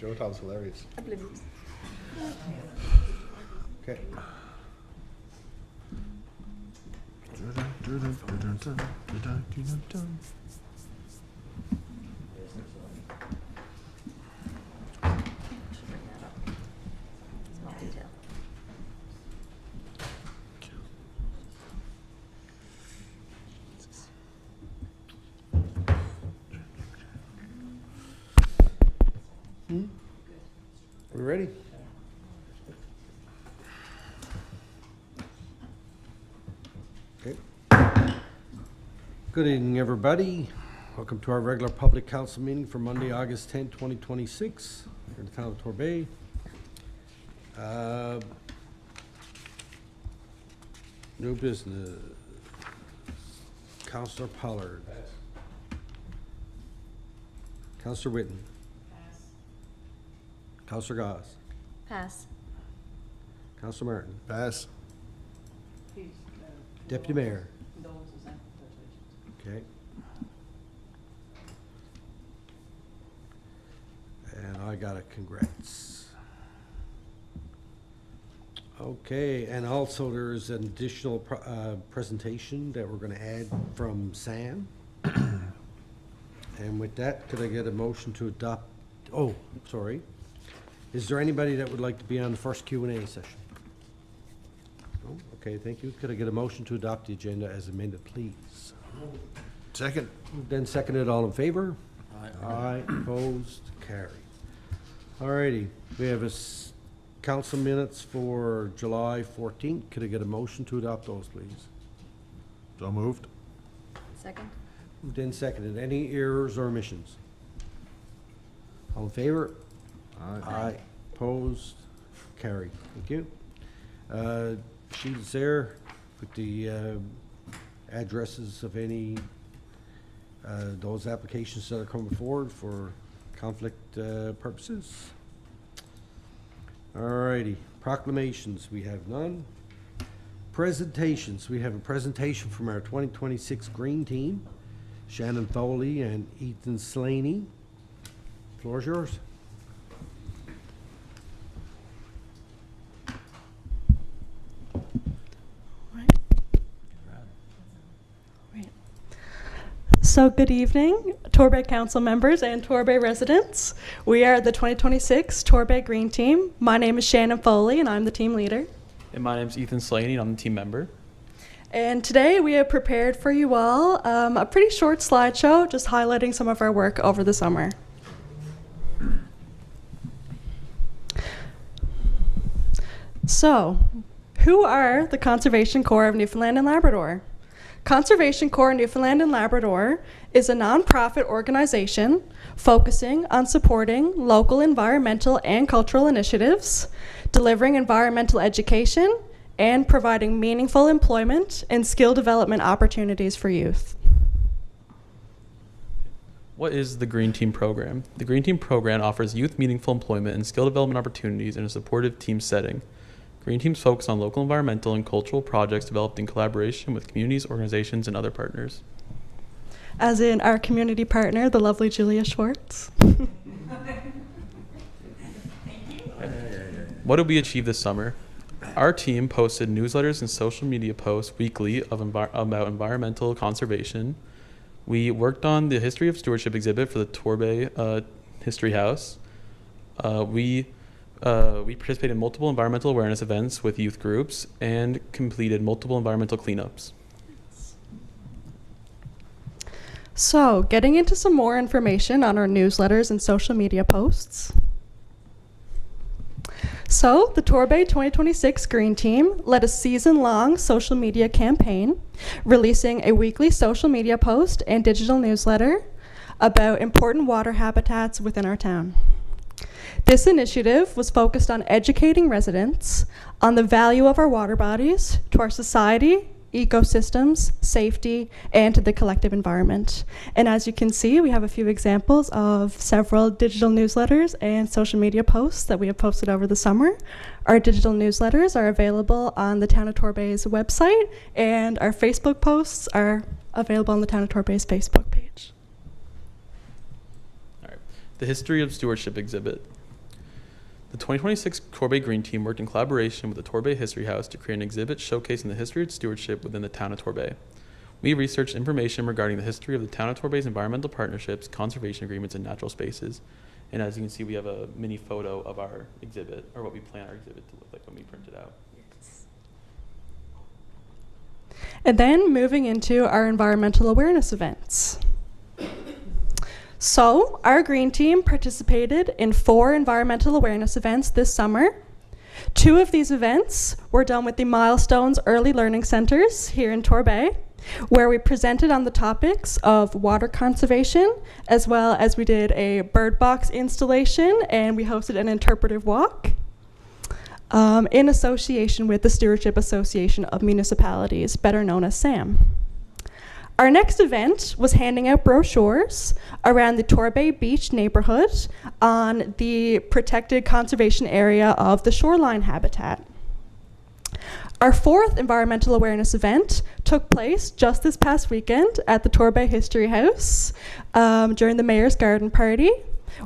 Joe thought it was hilarious. Oblivious. Okay. Should bring that up. Small detail. We ready? Okay. Good evening, everybody. Welcome to our regular public council meeting for Monday, August 10, 2026, here in the town of Torbay. New business. Councillor Pollard. Councillor Whitten. Councillor Goss. Pass. Councillor Martin. Pass. Deputy Mayor. Okay. And I got a congrats. Okay, and also there's an additional presentation that we're going to add from Sam. And with that, could I get a motion to adopt? Oh, sorry. Is there anybody that would like to be on the first Q&A session? No? Okay, thank you. Could I get a motion to adopt the agenda as amended, please? Second. Then seconded, all in favor? Aye. Aye, opposed, carried. All righty, we have council minutes for July 14th. Could I get a motion to adopt those, please? So moved. Second. Then seconded. Any errors or omissions? All in favor? Aye. Opposed? Carried. Thank you. Sheet is there with the addresses of any those applications that are coming forward for conflict purposes. All righty. Proclamations, we have none. Presentations, we have a presentation from our 2026 Green Team, Shannon Foley and Ethan Slaney. Floor is yours. So good evening, Torbay Council members and Torbay residents. We are the 2026 Torbay Green Team. My name is Shannon Foley and I'm the team leader. And my name's Ethan Slaney and I'm the team member. And today we have prepared for you all a pretty short slideshow just highlighting some of our work over the summer. So, who are the Conservation Corps of Newfoundland and Labrador? Conservation Corps Newfoundland and Labrador is a nonprofit organization focusing on supporting local environmental and cultural initiatives, delivering environmental education, and providing meaningful employment and skill development opportunities for youth. What is the Green Team program? The Green Team program offers youth meaningful employment and skill development opportunities in a supportive team setting. Green Teams focus on local environmental and cultural projects developed in collaboration with communities, organizations, and other partners. As in our community partner, the lovely Julia Schwartz. What did we achieve this summer? Our team posted newsletters and social media posts weekly about environmental conservation. We worked on the History of Stewardship exhibit for the Torbay History House. We participated in multiple environmental awareness events with youth groups and completed multiple environmental cleanups. So, getting into some more information on our newsletters and social media posts. So, the Torbay 2026 Green Team led a season-long social media campaign, releasing a weekly social media post and digital newsletter about important water habitats within our town. This initiative was focused on educating residents on the value of our water bodies to our society, ecosystems, safety, and to the collective environment. And as you can see, we have a few examples of several digital newsletters and social media posts that we have posted over the summer. Our digital newsletters are available on the Town of Torbay's website, and our Facebook posts are available on the Town of Torbay's Facebook page. All right. The History of Stewardship exhibit. The 2026 Torbay Green Team worked in collaboration with the Torbay History House to create an exhibit showcasing the history of stewardship within the town of Torbay. We researched information regarding the history of the town of Torbay's environmental partnerships, conservation agreements, and natural spaces. And as you can see, we have a mini photo of our exhibit, or what we plan our exhibit to look like when we print it out. And then moving into our environmental awareness events. So, our green team participated in 4 environmental awareness events this summer. 2 of these events were done with the Milestones Early Learning Centers here in Torbay, where we presented on the topics of water conservation, as well as we did a bird box installation and we hosted an interpretive walk in association with the Stewardship Association of Municipalities, better known as SAM. Our next event was handing out brochures around the Torbay Beach neighborhood on the protected conservation area of the shoreline habitat. Our 4th environmental awareness event took place just this past weekend at the Torbay History House during the Mayor's Garden Party,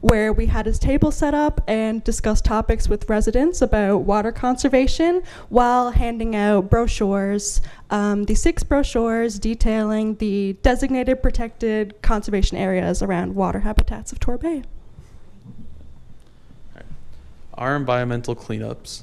where we had his table set up and discussed topics with residents about water conservation while handing out brochures, the 6 brochures detailing the designated protected conservation areas around water habitats of Torbay. Our environmental cleanups.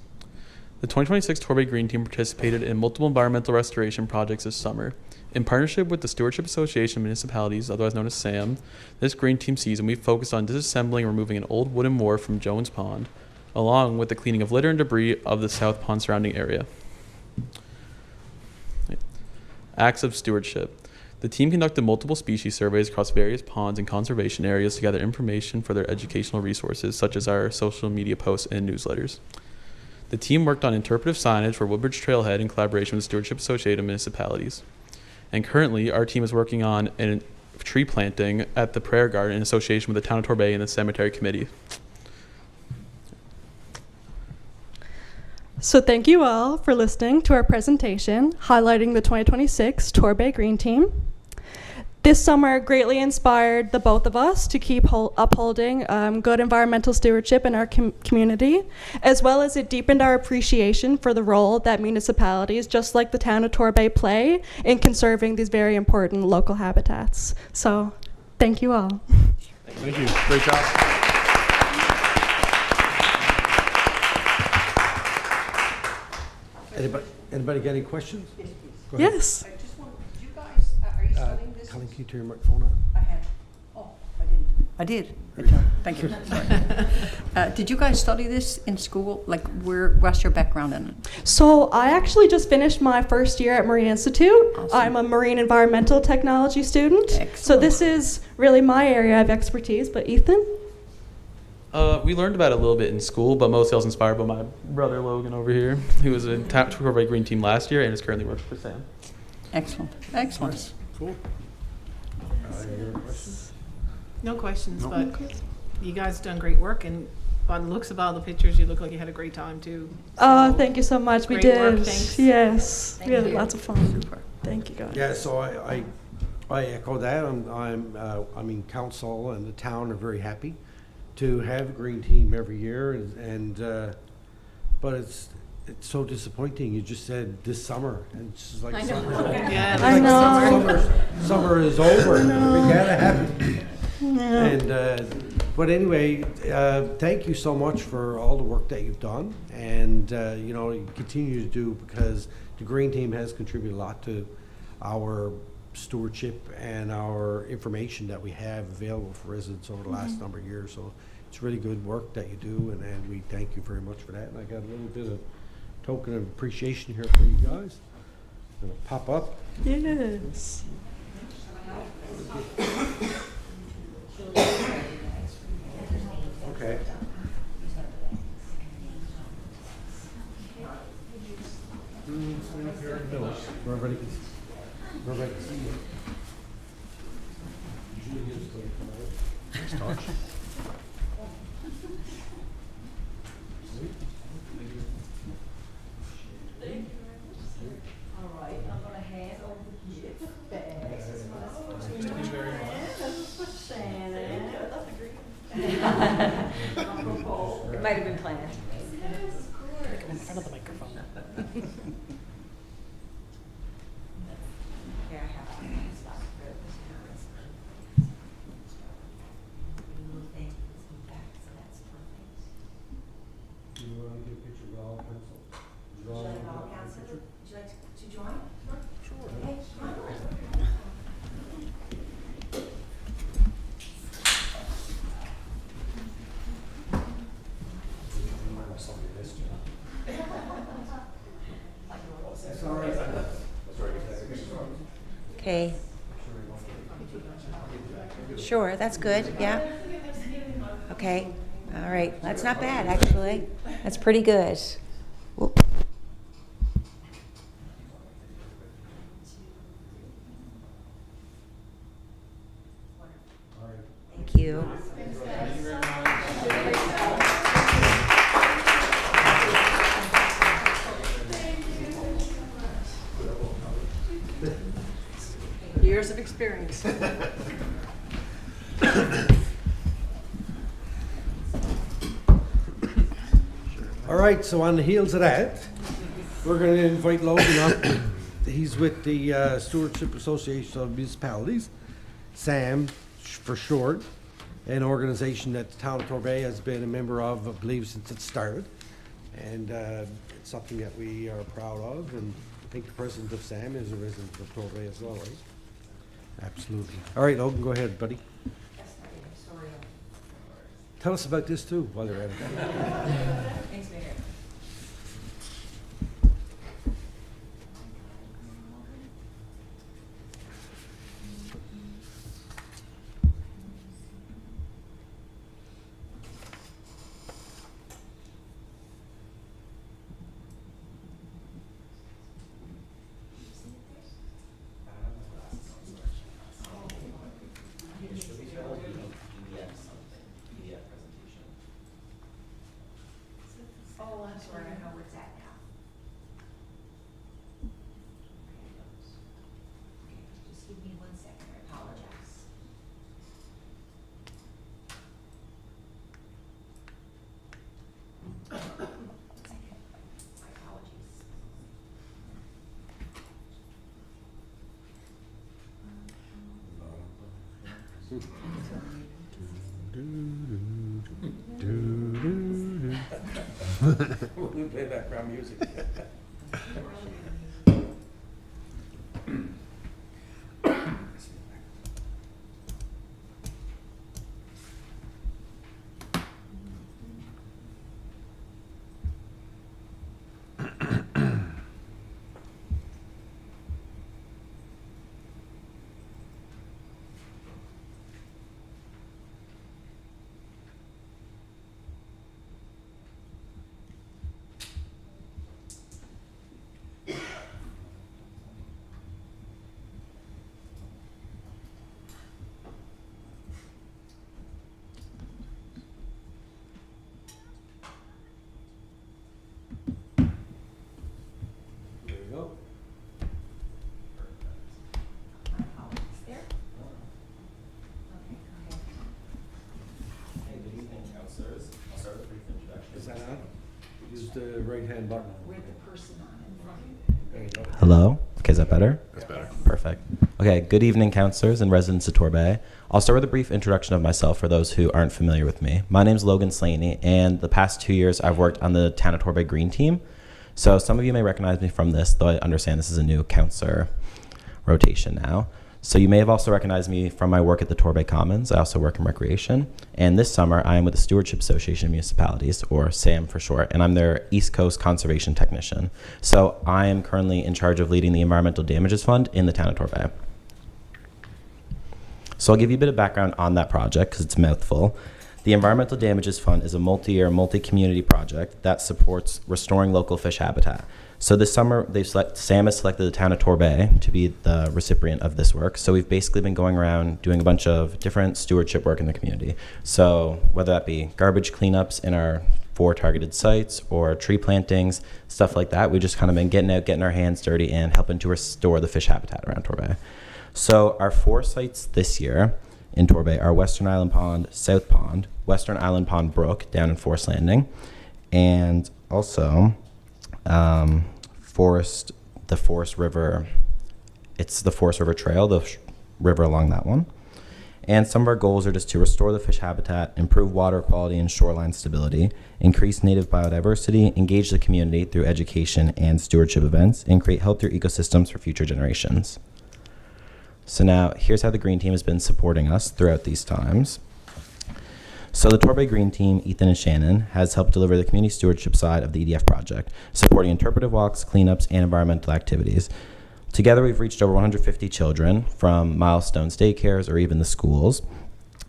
The 2026 Torbay Green Team participated in multiple environmental restoration projects this summer. In partnership with the Stewardship Association of Municipalities, otherwise known as SAM, this Green Team season we focused on disassembling and removing an old wooden wharf from Jones Pond, along with the cleaning of litter and debris of the South Pond surrounding area. Acts of stewardship. The team conducted multiple species surveys across various ponds and conservation areas to gather information for their educational resources, such as our social media posts and newsletters. The team worked on interpretive signage for Woodbridge Trailhead in collaboration with the Stewardship Association of Municipalities. And currently, our team is working on a tree planting at the Prayer Garden in association with the Town of Torbay and the Cemetery Committee. So thank you all for listening to our presentation highlighting the 2026 Torbay Green Team. This summer greatly inspired the both of us to keep upholding good environmental stewardship in our community, as well as it deepened our appreciation for the role that municipalities, just like the town of Torbay, play in conserving these very important local habitats. So, thank you all. Thank you. Great job. Anybody got any questions? Go ahead. Yes. I just want, you guys, are you studying this? Colleen, can you turn your microphone on? I had, I didn't. I did. Thank you. Sorry. Did you guys study this in school? Like, what's your background in it? So I actually just finished my first year at Marine Institute. Awesome. I'm a marine environmental technology student. Excellent. So this is really my area of expertise, but Ethan? We learned about it a little bit in school, but mostly I was inspired by my brother Logan over here, who was in Torbay Green Team last year and is currently working for Sam. Excellent. Excellent. Cool. No questions, but you guys done great work, and by the looks of all the pictures, you look like you had a great time too. Oh, So, thank you so much. We Great did. work, thanks. Yes. Thank We had you. lots of fun. Super. Thank you, guys. Yeah, so I echo that. I mean, council and the town are very happy to have a green team every year, but it's so disappointing. You just said this summer, and it's just like I know. summer's over. Yeah, I like know. Summer is over. We gotta have it. Yeah. And but anyway, thank you so much for all the work that you've done, and you continue to do, because the green team has contributed a lot to our stewardship and our information that we have available for residents over the last number of years. So it's really good work that you do, and we thank you very much for that. And I got a little bit of token of appreciation here for you guys. Gonna pop up. Yes. Okay. Where everybody can see you. All right, I'm going to hand over the gift bags. Shannon. Might have been planned. In front of the microphone. Do you want to get a picture of all council? Okay. Sure, that's good, yeah. Okay, all right, that's not bad, actually. That's pretty good. Whoop. Thank you. Years of experience. All right, so on the heels of that, we're going to invite Logan up. He's with the Stewardship Association of Municipalities, SAM for short, an organization that the town of Torbay has been a member of, I believe, since it started. And it's something that we are proud of, and I think the president of SAM is a resident of Torbay as well, right? Absolutely. All right, Logan, go ahead, buddy. Tell us about this too, while you're at it. Thanks, Mayor. Oh, I'm sorry, I know where it's at now. Okay, just give me 1 second, I apologize. My apologies. We'll play background music. There you go. My apologies there. Okay, go ahead. Hey, good evening, councilors. I'll start with a brief introduction. Is that on? Use the right-hand button. With the person on it. There you go. Hello? Okay, is that better? That's better. Perfect. Okay, good evening, councilors and residents of Torbay. I'll start with a brief introduction of myself for those who aren't familiar with me. My name's Logan Slaney, and the past 2 years I've worked on the Town of Torbay Green Team. So some of you may recognize me from this, though I understand this is a new councilor rotation now. So you may have also recognized me from my work at the Torbay Commons. I also work in recreation. And this summer, I am with the Stewardship Association of Municipalities, or SAM for short, and I'm their East Coast Conservation Technician. So I am currently in charge of leading the Environmental Damages Fund in the town of Torbay. So I'll give you a bit of background on that project because it's a mouthful. The Environmental Damages Fund is a multi-year, multi-community project that supports restoring local fish habitat. So this summer, SAM has selected the town of Torbay to be the recipient of this work. So we've basically been going around doing a bunch of different stewardship work in the community. So whether that be garbage cleanups in our 4 targeted sites or tree plantings, stuff like that, we've just kind of been getting out, getting our hands dirty and helping to restore the fish habitat around Torbay. So our 4 sites this year in Torbay are Western Island Pond, South Pond, Western Island Pond Brook down in Forest Landing, and also the Forest River. It's the Forest River Trail, the river along that one. And some of our goals are just to restore the fish habitat, improve water quality and shoreline stability, increase native biodiversity, engage the community through education and stewardship events, and create healthier ecosystems for future generations. So now, here's how the Green Team has been supporting us throughout these times. So the Torbay Green Team, Ethan and Shannon, has helped deliver the community stewardship side of the EDF project, supporting interpretive walks, cleanups, and environmental activities. Together, we've reached over 150 children from Milestones daycares or even the schools,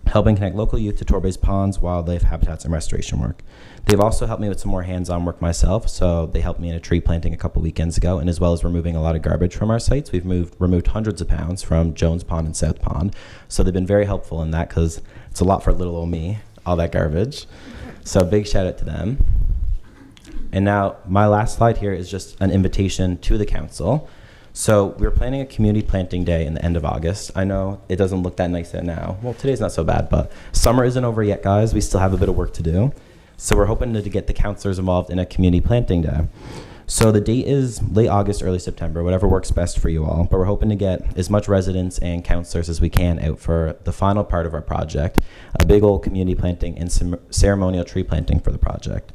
helping connect local youth to Torbay's ponds, wildlife, habitats, and restoration work. They've also helped me with some more hands-on work myself, so they helped me in a tree planting a couple weekends ago, and as well as removing a lot of garbage from our sites. We've removed hundreds of pounds from Jones Pond and South Pond, so they've been very helpful in that because it's a lot for little old me, all that garbage. So big shout out to them. And now my last slide here is just an invitation to the council. So we're planning a community planting day in the end of August. I know it doesn't look that nice yet now. Well, today's not so bad, but summer isn't over yet, guys. We still have a bit of work to do. So we're hoping to get the councilors involved in a community planting day. So the date is late August, early September, whatever works best for you all. But we're hoping to get as much residents and councilors as we can out for the final part of our project, a big old community planting and some ceremonial tree planting for the project.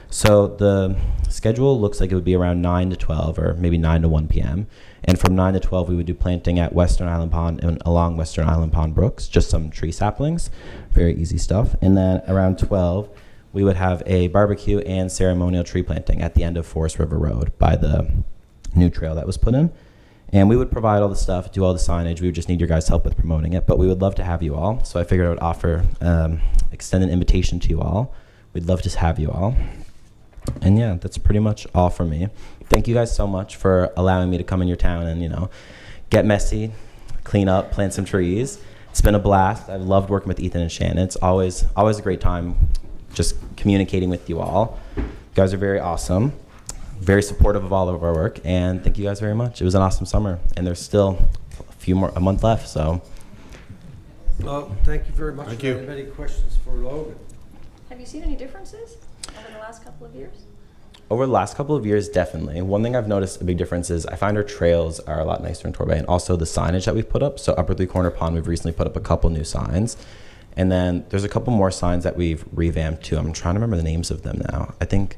So the schedule looks like it would be around 9 to 12 or maybe 9 to 1 p.m. And from 9 to 12, we would do planting at Western Island Pond and along Western Island Pond Brooks, just some tree saplings, very easy stuff. And then around 12, we would have a barbecue and ceremonial tree planting at the end of Forest River Road by the new trail that was put in. And we would provide all the stuff, do all the signage. We would just need your guys' help with promoting it. But we would love to have you all. So I figured I would offer, extend an invitation to you all. We'd love to have you all. And yeah, that's pretty much all for me. Thank you guys so much for allowing me to come in your town and, you know, get messy, clean up, plant some trees. It's been a blast. I've loved working with Ethan and Shannon. It's always a great time just communicating with you all. You guys are very awesome, very supportive of all of our work, and thank you guys very much. It was an awesome summer, and there's still a month left, so. Well, thank you very much. Thank you. Any questions for Logan? Have you seen any differences over the last couple of years? Over the last couple of years, definitely. One thing I've noticed a big difference is I find our trails are a lot nicer in Torbay, and also the signage that we've put up. So Upper Three Corner Pond, we've recently put up a couple new signs. And then there's a couple more signs that we've revamped too. I'm trying to remember the names of them now. I think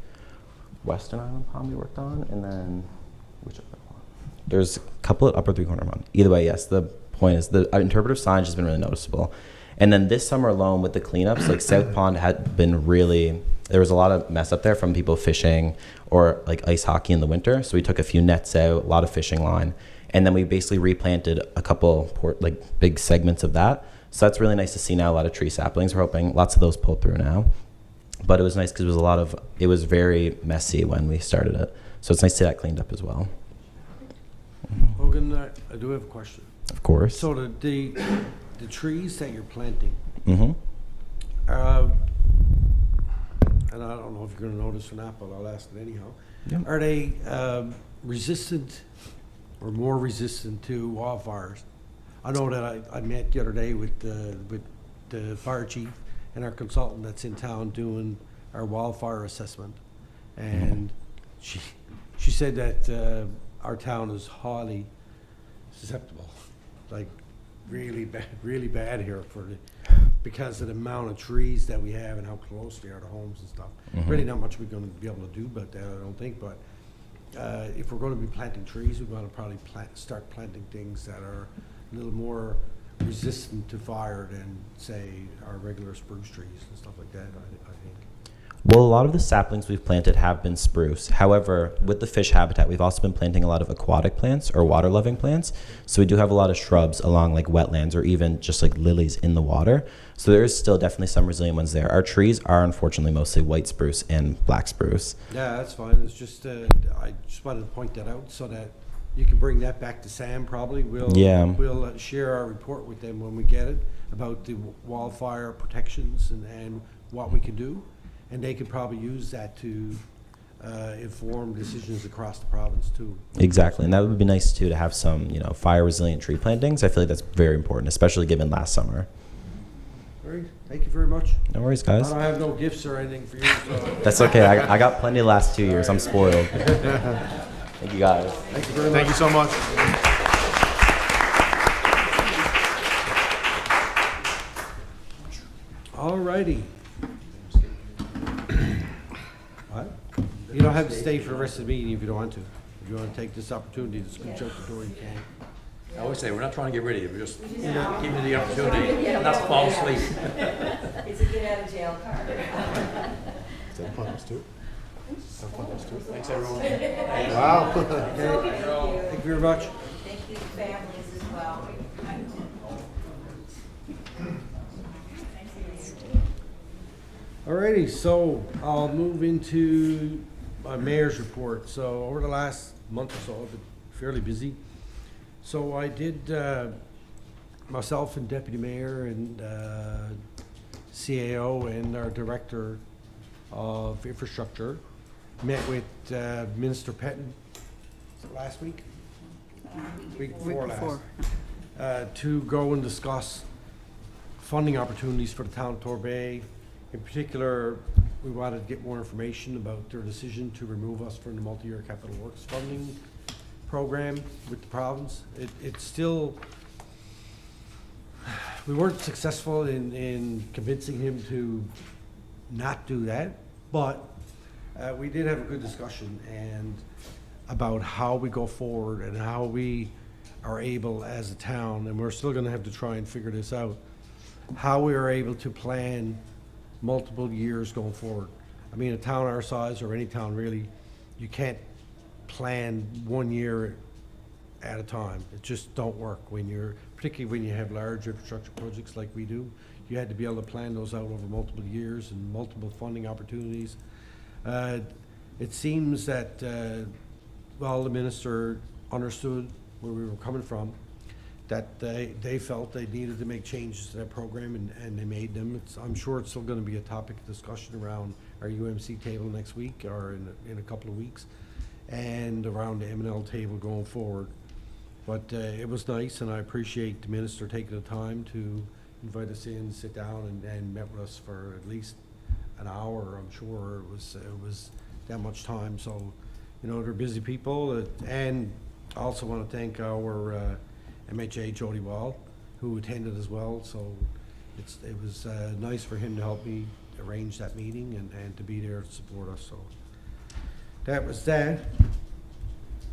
Western Island Pond we worked on, and then which other one? There's a couple at Upper Three Corner Pond. Either way, yes, the point is the interpretive signage has been really noticeable. And then this summer alone with the cleanups, like South Pond had been really, there was a lot of mess up there from people fishing or like ice hockey in the winter. So we took a few nets out, a lot of fishing line, and then we basically replanted a couple big segments of that. So that's really nice to see now, a lot of tree saplings. We're hoping lots of those pull through now. But it was nice because it was very messy when we started it. So it's nice to see that cleaned up as well. Logan, I do have a question. Of course. So the trees that you're planting, Mm-hmm. and I don't know if you're going to know this or not, but I'll ask it anyhow. Yeah. Are they resistant or more resistant to wildfires? I know that I met the other day with the fire chief and our consultant that's in town doing our wildfire assessment, and she said that our town is highly susceptible, like really bad here because of the amount of trees that we have and how close they are to homes and stuff. Mhm. Really not much we're going to be able to do about that, I don't think, but if we're going to be planting trees, we're going to probably start planting things that are a little more resistant to fire than, say, our regular spruce trees and stuff like that, I think. Well, a lot of the saplings we've planted have been spruce. However, with the fish habitat, we've also been planting a lot of aquatic plants or water-loving plants. So we do have a lot of shrubs along like wetlands or even just like lilies in the water. So there is still definitely some resilient ones there. Our trees are unfortunately mostly white spruce and black spruce. Yeah, that's fine. It's just, I just wanted to point that out so that you can bring that back to Sam probably. We'll share our report with them when we get it about the wildfire protections and what we can do. And they could probably use that to inform decisions across the province too. Exactly, and that would be nice too to have some, fire resilient tree plantings. I feel like that's very important, especially given last summer. Great, thank you very much. No worries, I guys. don't have no gifts or anything for you, so. That's okay. I got plenty the last 2 years. I'm spoiled. Thank you, guys. Thank you very much. Thank you so much. All righty. What? You don't have to stay for the rest of the meeting if you don't want to. If you want to take this opportunity to scooch out the door, you can. I always say, we're not trying to get rid of you, we're just giving you the opportunity not to fall asleep. It's a get out of jail card. Is that finals too? Thanks, everyone. Wow. Thank you very much. Thank you, families as well. Alrighty, so I'll move into my mayor's report. So over the last month or so, I've been fairly busy. So I did, myself and deputy mayor and CAO and our director of infrastructure met with Minister Pettin, was it last week? Week before last. To go and discuss funding opportunities for the town of Torbay. In particular, we wanted to get more information about their decision to remove us from the multi-year capital works funding program with the province. It's still, we weren't successful in convincing him to not do that, but we did have a good discussion and about how we go forward and how we are able as a town, and we're still gonna have to try and figure this out, how we are able to plan multiple years going forward. I mean, a town our size, or any town really, you can't plan 1 year at a time. It just don't work when you're, particularly when you have large infrastructure projects like we do. You had to be able to plan those out over multiple years and multiple funding opportunities. It seems that, well, the minister understood where we were coming from, that they felt they needed to make changes to that program, and they made them. I'm sure it's still gonna be a topic of discussion around our UMC table next week, or in a couple of weeks, and around the M&L table going forward. But it was nice, and I appreciate the minister taking the time to invite us in, sit down, and met with us for at least an hour. I'm sure it was that much time. So, you know, they're busy people, and I also want to thank our MHA Jody Wall, who attended as well. So it was nice for him to help me arrange that meeting and to be there to support us. So that was that.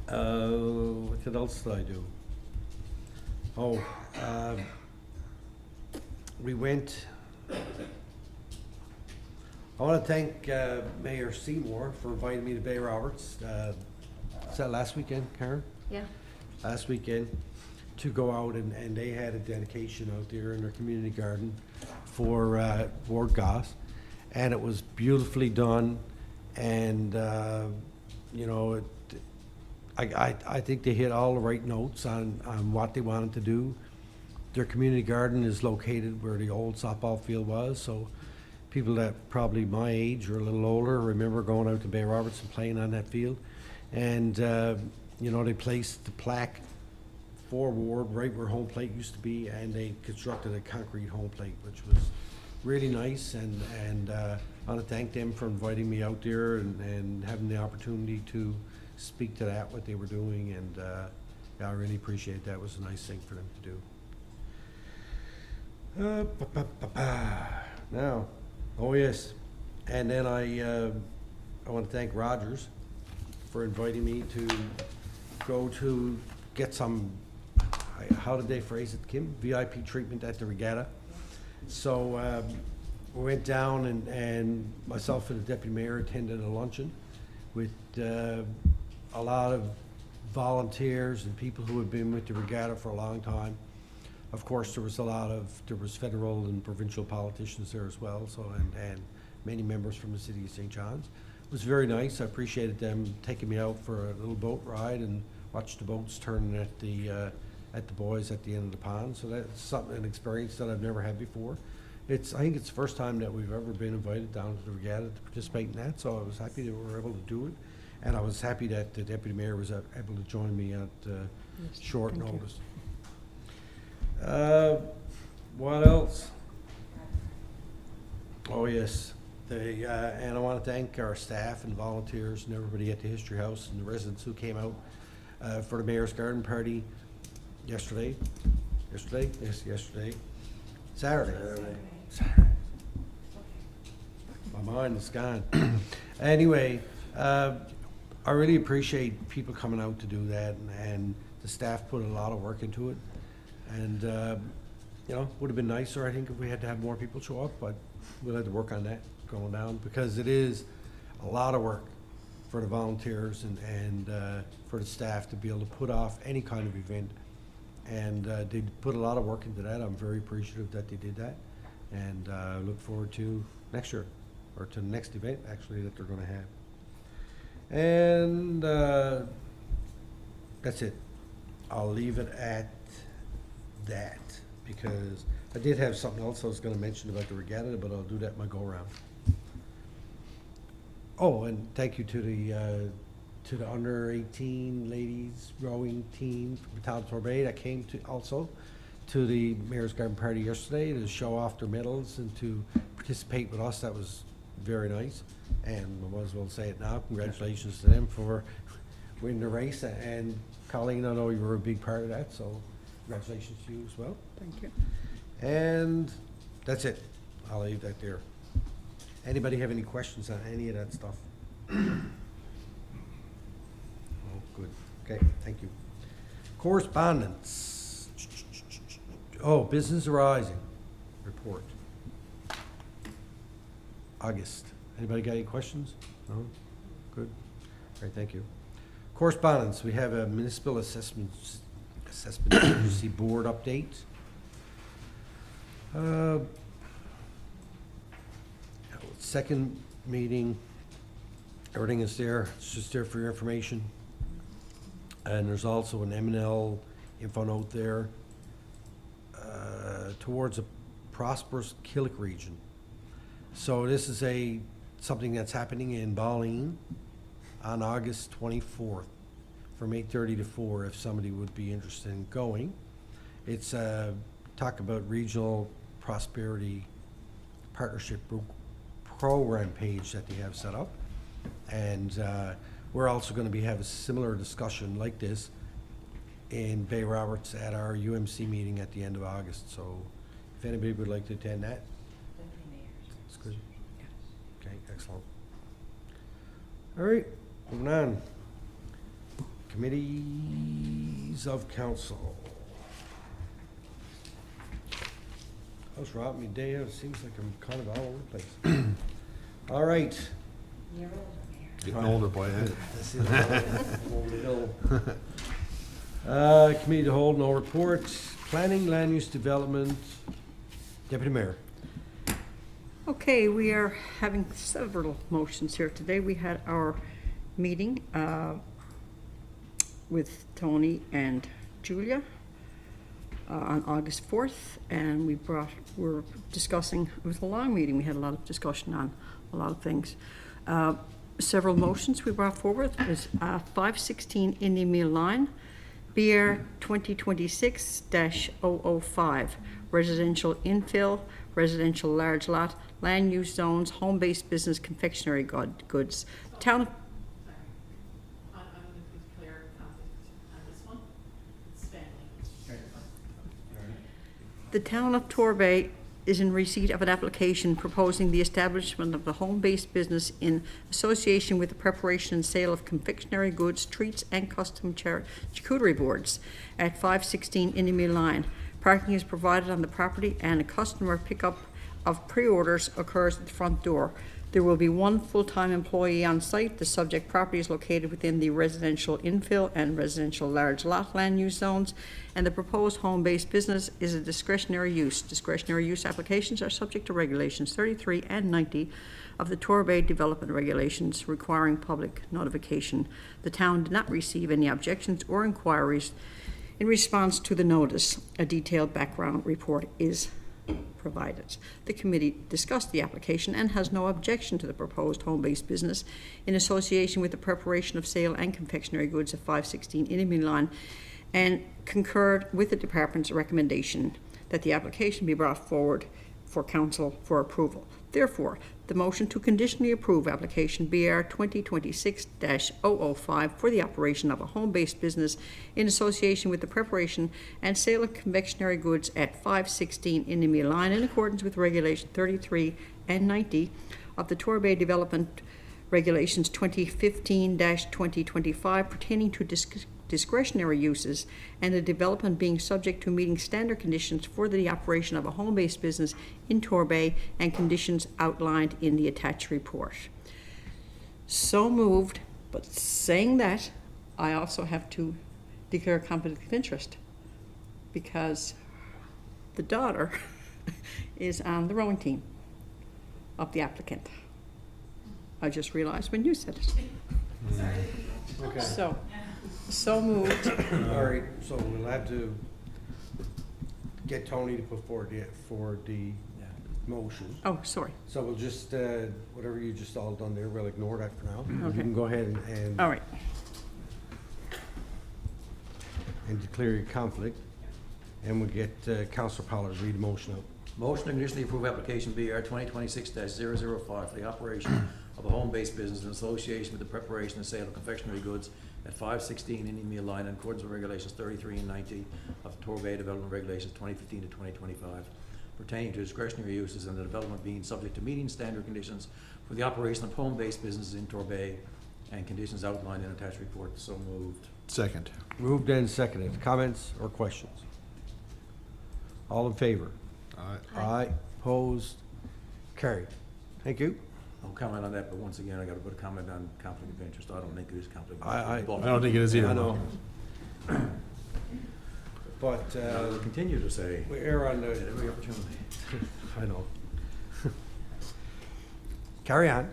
What else did I do? Oh, we went. I want to thank Mayor Seymour for inviting me to Bay Roberts. Was that last weekend, Karen? Yeah. Last weekend, to go out and they had a dedication out there in their community garden for Ward Goss, and it was beautifully done. And you know, I think they hit all the right notes on what they wanted to do. Their community garden is located where the old softball field was, so people that probably my age or a little older remember going out to Bay Roberts and playing on that field. And you know, they placed the plaque for Ward right where home plate used to be, and they constructed a concrete home plate, which was really nice. And I want to thank them for inviting me out there and having the opportunity to speak to that, what they were doing. And yeah, I really appreciate that. It was a nice thing for them to do. Now, oh yes, and then I want to thank Rogers for inviting me to go to get some, how did they phrase it, Kim? VIP treatment at the regatta. So we went down, and myself and the deputy mayor attended a luncheon with a lot of volunteers and people who had been with the regatta for a long time. Of course, there was federal and provincial politicians there as well, so, and many members from the city of St. John's. It was very nice. I appreciated them taking me out for a little boat ride and watch the boats turning at the buoys at the end of the pond. So that's an experience that I've never had before. I think it's the first time that we've ever been invited down to the regatta to participate in that, so I was happy that we were able to do it. And I was happy that the deputy mayor was able to join me at short notice. What else? Oh, yes. And I want to thank our staff and volunteers and everybody at the History House and the residents who came out for the Mayor's Garden Party yesterday. Yesterday? Yes, yesterday. Saturday. My mind is gone. Anyway, I really appreciate people coming out to do that, and the staff put a lot of work into it. And, you know, would have been nicer, I think, if we had to have more people show up, but we'll have to work on that going down, because it is a lot of work for the volunteers and for the staff to be able to put off any kind of event. And they put a lot of work into that. I'm very appreciative that they did that, and look forward to next year, or to the next event, actually, that they're gonna have. And that's it. I'll leave it at that, because I did have something else I was gonna mention about the regatta, but I'll do that in my go-around. Oh, and thank you to the under 18 ladies rowing team from the town of Torbay that came to also to the Mayor's Garden Party yesterday to show off their medals and to participate with us. That was very nice, and I might as well say it now. Congratulations to them for winning the race, and Colleen, I know you were a big part of that, so congratulations to you as well. Thank you. And that's it. I'll leave that there. Anybody have any questions on any of that stuff? Oh, good. Okay, thank you. Correspondence. Oh, Business Arising report. August. Anybody got any questions? No? Good. All right, thank you. Correspondence. We have a municipal assessment agency board update. Second meeting, everything is there. It's just there for your information. And there's also an M&L info note there towards a prosperous Killick region. So this is something that's happening in Balleen on August 24th from 8:30 to 4 if somebody would be interested in going. It's talk about regional prosperity partnership program page that they have set up. And we're also going to have a similar discussion like this in Bay Roberts at our UMC meeting at the end of August. So if anybody would like to attend that, that's good. Okay, excellent. All right, moving on. Committees of Council. How's Rob me day? It seems like I'm kind of all over the place. All right. Getting older, boy. Eh? This is over the hill. Committee to hold, no reports. Planning, land use development. Deputy Mayor. Okay, we are having several motions here today. We had our meeting with Tony and Julia on August 4th, and we're discussing, it was a long meeting, we had a lot of discussion on a lot of things. Several motions we brought forward is 516 Indian Mill Line, BR 2026-005, residential infill, residential large lot, land use zones, home-based business confectionery goods. Town of I'm going to declare conflict on this one. It's family. The town of Torbay is in receipt of an application proposing the establishment of a home-based business in association with the preparation and sale of confectionery goods, treats, and custom charcuterie boards at 516 Indian Mill Line. Parking is provided on the property, and a customer pickup of pre-orders occurs at the front door. There will be one full-time employee on site. The subject property is located within the residential infill and residential large lot land use zones, and the proposed home-based business is a discretionary use. Discretionary use applications are subject to regulations 33 and 90 of the Torbay Development Regulations requiring public notification. The town did not receive any objections or inquiries in response to the notice. A detailed background report is provided. The committee discussed the application and has no objection to the proposed home-based business in association with the preparation of sale and confectionery goods at 516 Indian Mill Line, and concurred with the department's recommendation that the application be brought forward for council for approval. Therefore, the motion to conditionally approve application BR 2026-005 for the operation of a home-based business in association with the preparation and sale of confectionery goods at 516 Indemia Line in accordance with Regulation 33 and 90 of the Torbay Development Regulations 2015-2025 pertaining to discretionary uses and the development being subject to meeting standard conditions for the operation of a home-based business in Torbay and conditions outlined in the attached report. So moved, but saying that, I also have to declare a conflict of interest because the daughter is on the rowing team of the applicant. I just realized when you said it. Okay. So moved. All right, so we'll have to get Tony to put forward the motion. Oh, sorry. So we'll just, whatever you just all done there, we'll ignore that for now. You Okay. can go ahead and All right. declare your conflict, and we'll get Councillor Pollard to read the motion out. Motion to conditionally approve application BR 2026-005 for the operation of a home-based business in association with the preparation and sale of confectionery goods at 516 Indemia Line in accordance with Regulations 33 and 90 of the Torbay Development Regulations 2015 to 2025 pertaining to discretionary uses and the development being subject to meeting standard conditions for the operation of home-based businesses in Torbay and conditions outlined in attached report. So moved. Second. Moved and seconded. Comments or questions? All in favor? Aye. Aye. Opposed? Carried. Thank you. I'll comment on that, but once again, I gotta put a comment on conflict of interest. I don't think it is conflict of I interest. I don't think it is either. I know. But I will continue to say we err on at the, every opportunity. I know. Carry on.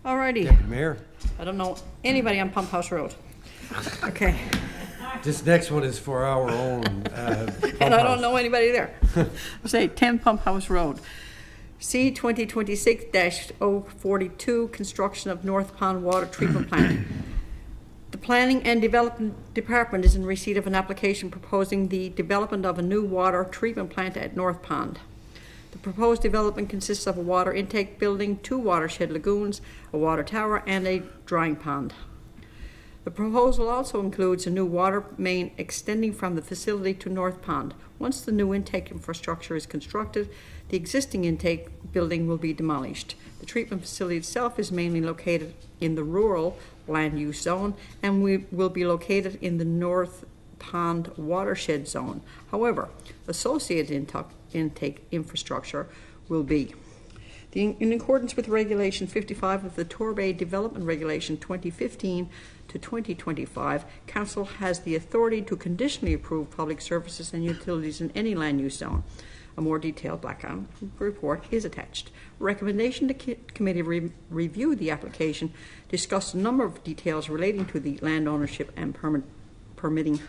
All righty. Deputy Mayor. I don't know anybody on Pump House Road. Okay. This next one is for our own. And I don't know anybody there. Say 10 Pump House Road. C 2026-042, construction of North Pond Water Treatment Plant. The Planning and Development Department is in receipt of an application proposing the development of a new water treatment plant at North Pond. The proposed development consists of a water intake building, 2 watershed lagoons, a water tower, and a drying pond. The proposal also includes a new water main extending from the facility to North Pond. Once the new intake infrastructure is constructed, the existing intake building will be demolished. The treatment facility itself is mainly located in the rural land use zone and will be located in the North Pond watershed zone. However, associated intake infrastructure will be in accordance with Regulation 55 of the Torbay Development Regulation 2015 to 2025, Council has the authority to conditionally approve public services and utilities in any land use zone. A more detailed background report is attached. Recommendation to committee review the application, discuss a number of details relating to the land ownership and permitting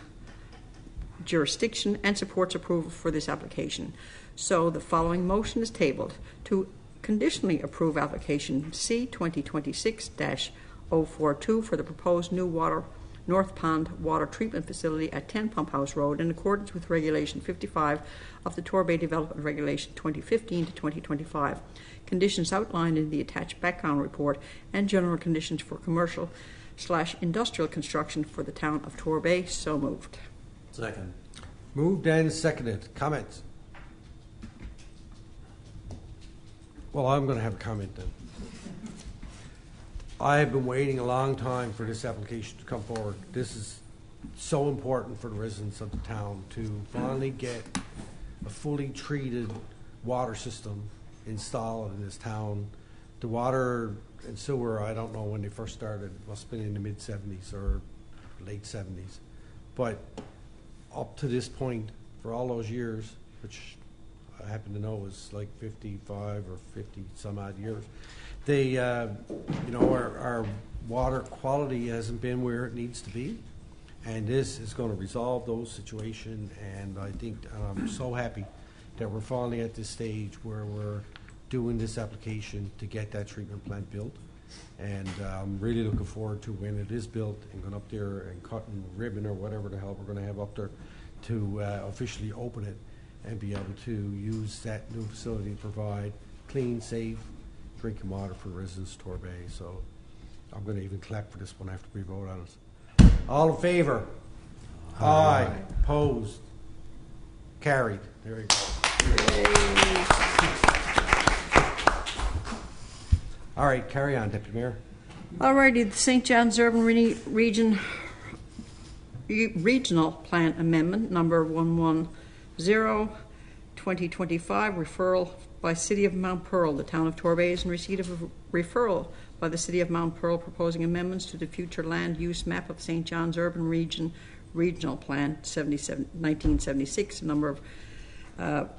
jurisdiction, and supports approval for this application. So the following motion is tabled to conditionally approve application C 2026-042 for the proposed new North Pond water treatment facility at 10 Pump House Road in accordance with Regulation 55 of the Torbay Development Regulation 2015 to 2025. Conditions outlined in the attached background report and general conditions for commercial/industrial construction for the town of Torbay. So moved. Second. Moved and seconded. Comments? Well, I'm going to have a comment then. I have been waiting a long time for this application to come forward. This is so important for the residents of the town to finally get a fully treated water system installed in this town. The water and sewer, I don't know when they first started, must have been in the mid-'70s or late '70s. But up to this point, for all those years, which I happen to know is like 55 or 50 some odd years, they, you know, our water quality hasn't been where it needs to be, and this is going to resolve those situations. And I think I'm so happy that we're finally at this stage where we're doing this application to get that treatment plant built. And I'm really looking forward to when it is built and going up there and cutting ribbon or whatever the hell we're going to have up there to officially open it. and be able to use that new facility to provide clean, safe drinking water for residents of Torbay. So I'm going to even clap for this one after we vote on it. All in favor? Aye. Opposed? Carried. There you go. All right, carry on, Deputy Mayor. Alrighty, the St. John's Urban Regional Plan Amendment, number 110, 2025, referral by City of Mount Pearl. The Town of Torbay is in receipt of a referral by the City of Mount Pearl proposing amendments to the future land use map of St. John's Urban Regional Plan 1976. A number of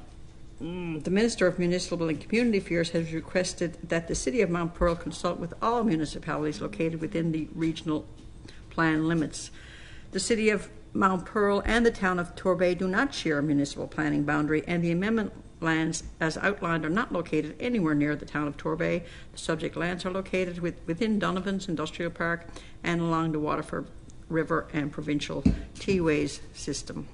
the Minister of Municipal and Community Affairs has requested that the City of Mount Pearl consult with all municipalities located within the regional plan limits. The City of Mount Pearl and the Town of Torbay do not share a municipal planning boundary, and the amendment lands as outlined are not located anywhere near the Town of Torbay. The subject lands are located within Donovan's Industrial Park and along the Waterford River and Provincial T-Ways system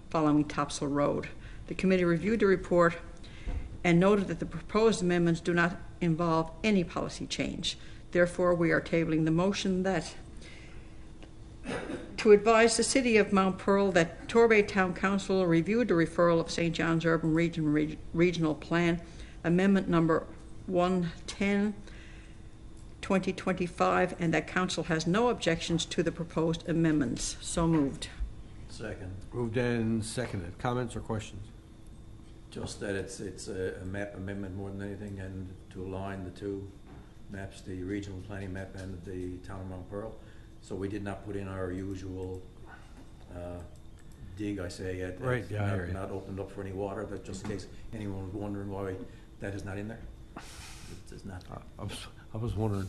following Topsail Road. The committee reviewed the report and noted that the proposed amendments do not involve any policy change. Therefore, we are tabling the motion that to advise the City of Mount Pearl that Torbay Town Council reviewed the referral of St. John's Urban Regional Plan Amendment number 110, 2025, and that Council has no objections to the proposed amendments. So moved. Second. Moved and seconded. Comments or questions? Just that it's a map amendment more than anything, and to align the two maps, the regional planning map and the Town of Mount Pearl. So we did not put in our usual dig, I say, at Right, yeah, I hear you. not opened up for any water, but just in case anyone was wondering why that is not in there. It's not. I was wondering.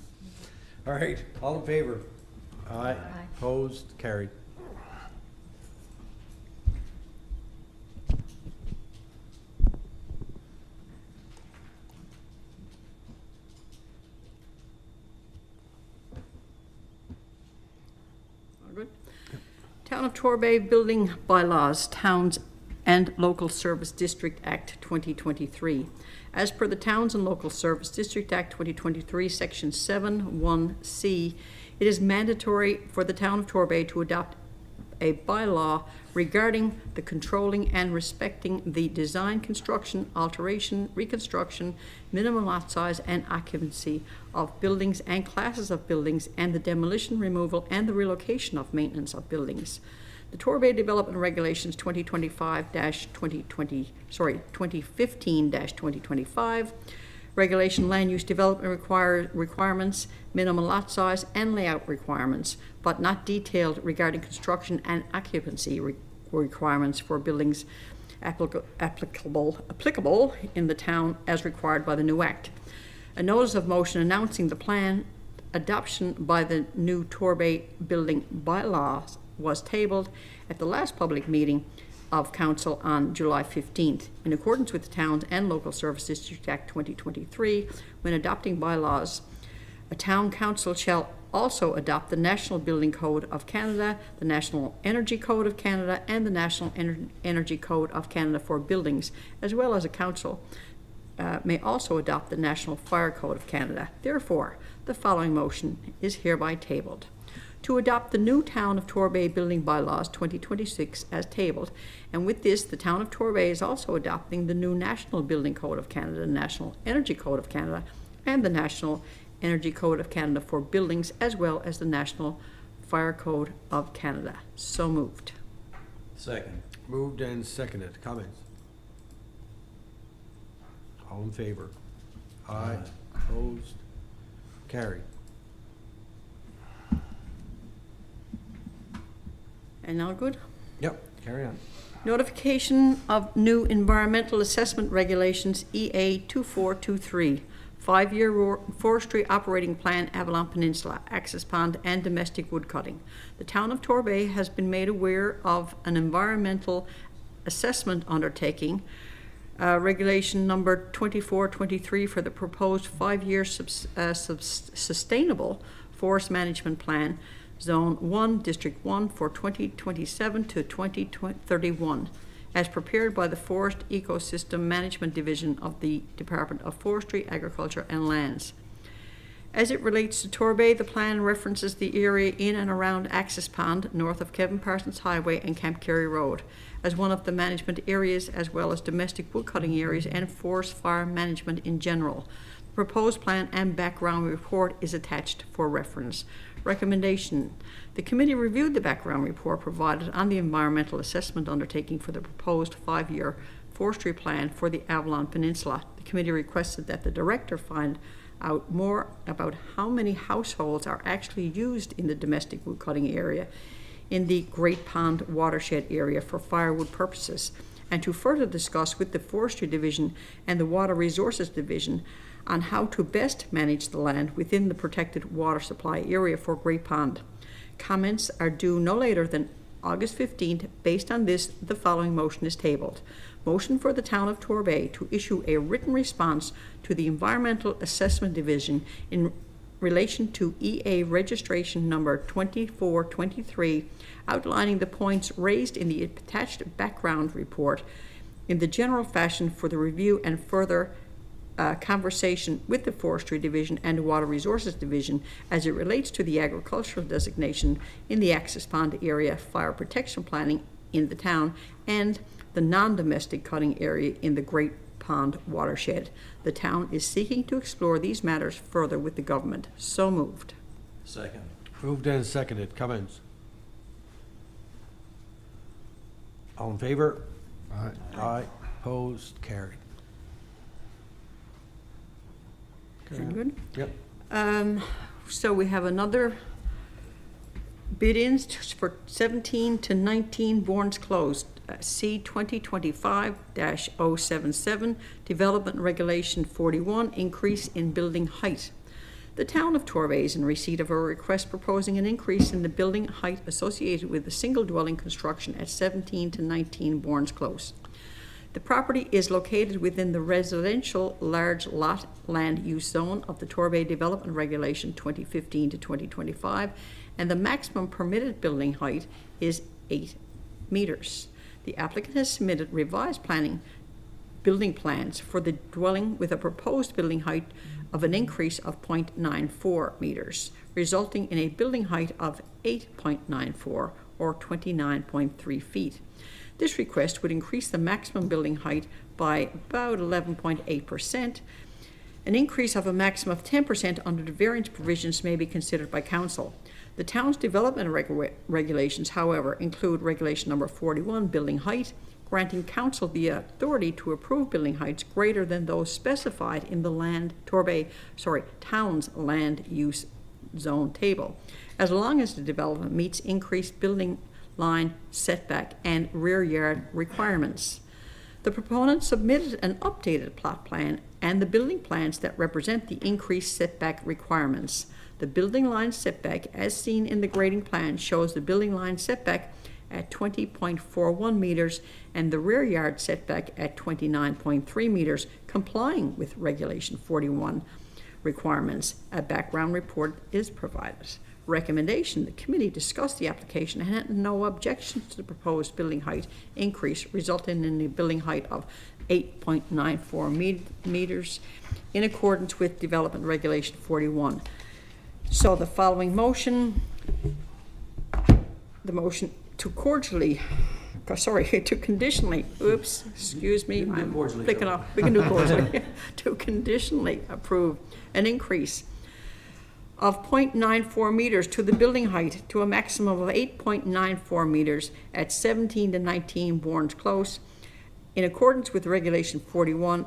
All right, all in favor? Aye. Opposed? Carried. Town of Torbay Building Bylaws, Towns and Local Service District Act 2023. As per the Towns and Local Service District Act 2023, Section 7(1)(c), it is mandatory for the Town of Torbay to adopt a bylaw regarding the controlling and respecting the design, construction, alteration, reconstruction, minimum lot size, and occupancy of buildings and classes of buildings, and the demolition, removal, and the relocation of maintenance of buildings. The Torbay Development Regulations 2015-2025 Regulation Land Use Development requirements, minimum lot size, and layout requirements, but not detailed regarding construction and occupancy requirements for buildings applicable in the town as required by the new Act. A notice of motion announcing the plan adoption by the new Torbay Building Bylaws was tabled at the last public meeting of Council on July 15th. In accordance with the Towns and Local Service District Act 2023, when adopting bylaws, a town council shall also adopt the National Building Code of Canada, the National Energy Code of Canada, and the National Energy Code of Canada for buildings, as well as a council may also adopt the National Fire Code of Canada. Therefore, the following motion is hereby tabled. To adopt the new Town of Torbay Building Bylaws 2026 as tabled, and with this, the Town of Torbay is also adopting the new National Building Code of Canada, the National Energy Code of Canada, and the National Energy Code of Canada for buildings, as well as the National Fire Code of Canada. So moved. Second. Moved and seconded. Comments? All in favor? Aye. Opposed? Carried. And now good? Yep, carry on. Notification of new environmental assessment regulations, EA 2423, 5-year forestry operating plan, Avalon Peninsula, access pond, and domestic wood cutting. The Town of Torbay has been made aware of an environmental assessment undertaking, regulation number 2423, for the proposed 5-year sustainable forest management plan, Zone 1, District 1, for 2027 to 2031. as prepared by the Forest Ecosystem Management Division of the Department of Forestry, Agriculture and Lands. As it relates to Torbay, the plan references the area in and around Axis Pond, north of Kevin Parsons Highway and Camp Carey Road, as one of the management areas, as well as domestic woodcutting areas and forest fire management in general. The proposed plan and background report is attached for reference. Recommendation. The committee reviewed the background report provided on the environmental assessment undertaking for the proposed 5-year forestry plan for the Avalon Peninsula. The committee requested that the director find out more about how many households are actually used in the domestic woodcutting area in the Great Pond watershed area for firewood purposes, and to further discuss with the Forestry Division and the Water Resources Division on how to best manage the land within the protected water supply area for Great Pond. Comments are due no later than August 15th. Based on this, the following motion is tabled. Motion for the Town of Torbay to issue a written response to the Environmental Assessment Division in relation to EA registration number 2423, outlining the points raised in the attached background report in the general fashion for the review and further conversation with the Forestry Division and the Water Resources Division as it relates to the agricultural designation in the Axis Pond area, fire protection planning in the town, and the non-domestic cutting area in the Great Pond watershed. The town is seeking to explore these matters further with the government. So moved. Second. Moved and seconded. Comments? All in favor? Aye. Aye. Opposed? Carried. Very good. Yep. So we have another bid-ins for 17 to 19 Bourne's Close, C 2025-077, Development Regulation 41, Increase in Building Height. The town of Torbay is in receipt of a request proposing an increase in the building height associated with the single dwelling construction at 17 to 19 Bourne's Close. The property is located within the residential large lot land use zone of the Torbay Development Regulation 2015 to 2025, and the maximum permitted building height is 8 meters. The applicant has submitted revised building plans for the dwelling with a proposed building height of an increase of 0.94 meters, resulting in a building height of 8.94 or 29.3 feet. This request would increase the maximum building height by about 11.8%. An increase of a maximum of 10% under the variance provisions may be considered by council. The town's development regulations, however, include regulation number 41, building height, granting council the authority to approve building heights greater than those specified in the town's land use zone table, as long as the development meets increased building line setback and rear yard requirements. The proponent submitted an updated plot plan and the building plans that represent the increased setback requirements. The building line setback, as seen in the grading plan, shows the building line setback at 20.41 meters and the rear yard setback at 29.3 meters, complying with Regulation 41 requirements. A background report is provided. Recommendation: the committee discussed the application and had no objection to the proposed building height increase, resulting in a building height of 8.94 meters in accordance with Development Regulation 41. So the following motion, the motion to conditionally, excuse me, I'm flicking off, we can do cordially, to conditionally approve an increase of 0.94 meters to the building height to a maximum of 8.94 meters at 17 to 19 Bourne's Close, in accordance with Regulation 41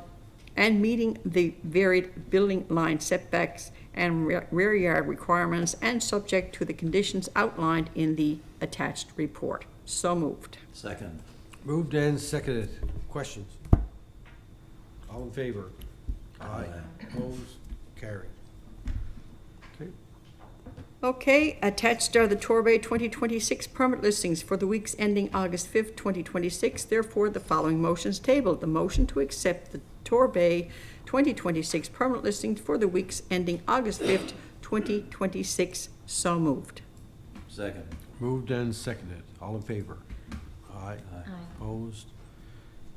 and meeting the varied building line setbacks and rear yard requirements, and subject to the conditions outlined in the attached report. So moved. Second. Moved and seconded. Questions? All in favor? Aye. Opposed? Carried. Okay. Okay, attached are the Torbay 2026 permit listings for the weeks ending August 5th, 2026. Therefore, the following motions tabled. The motion to accept the Torbay 2026 permit listings for the weeks ending August 5th, 2026. So moved. Second. Moved and seconded. All in favor? Aye. Aye. Opposed?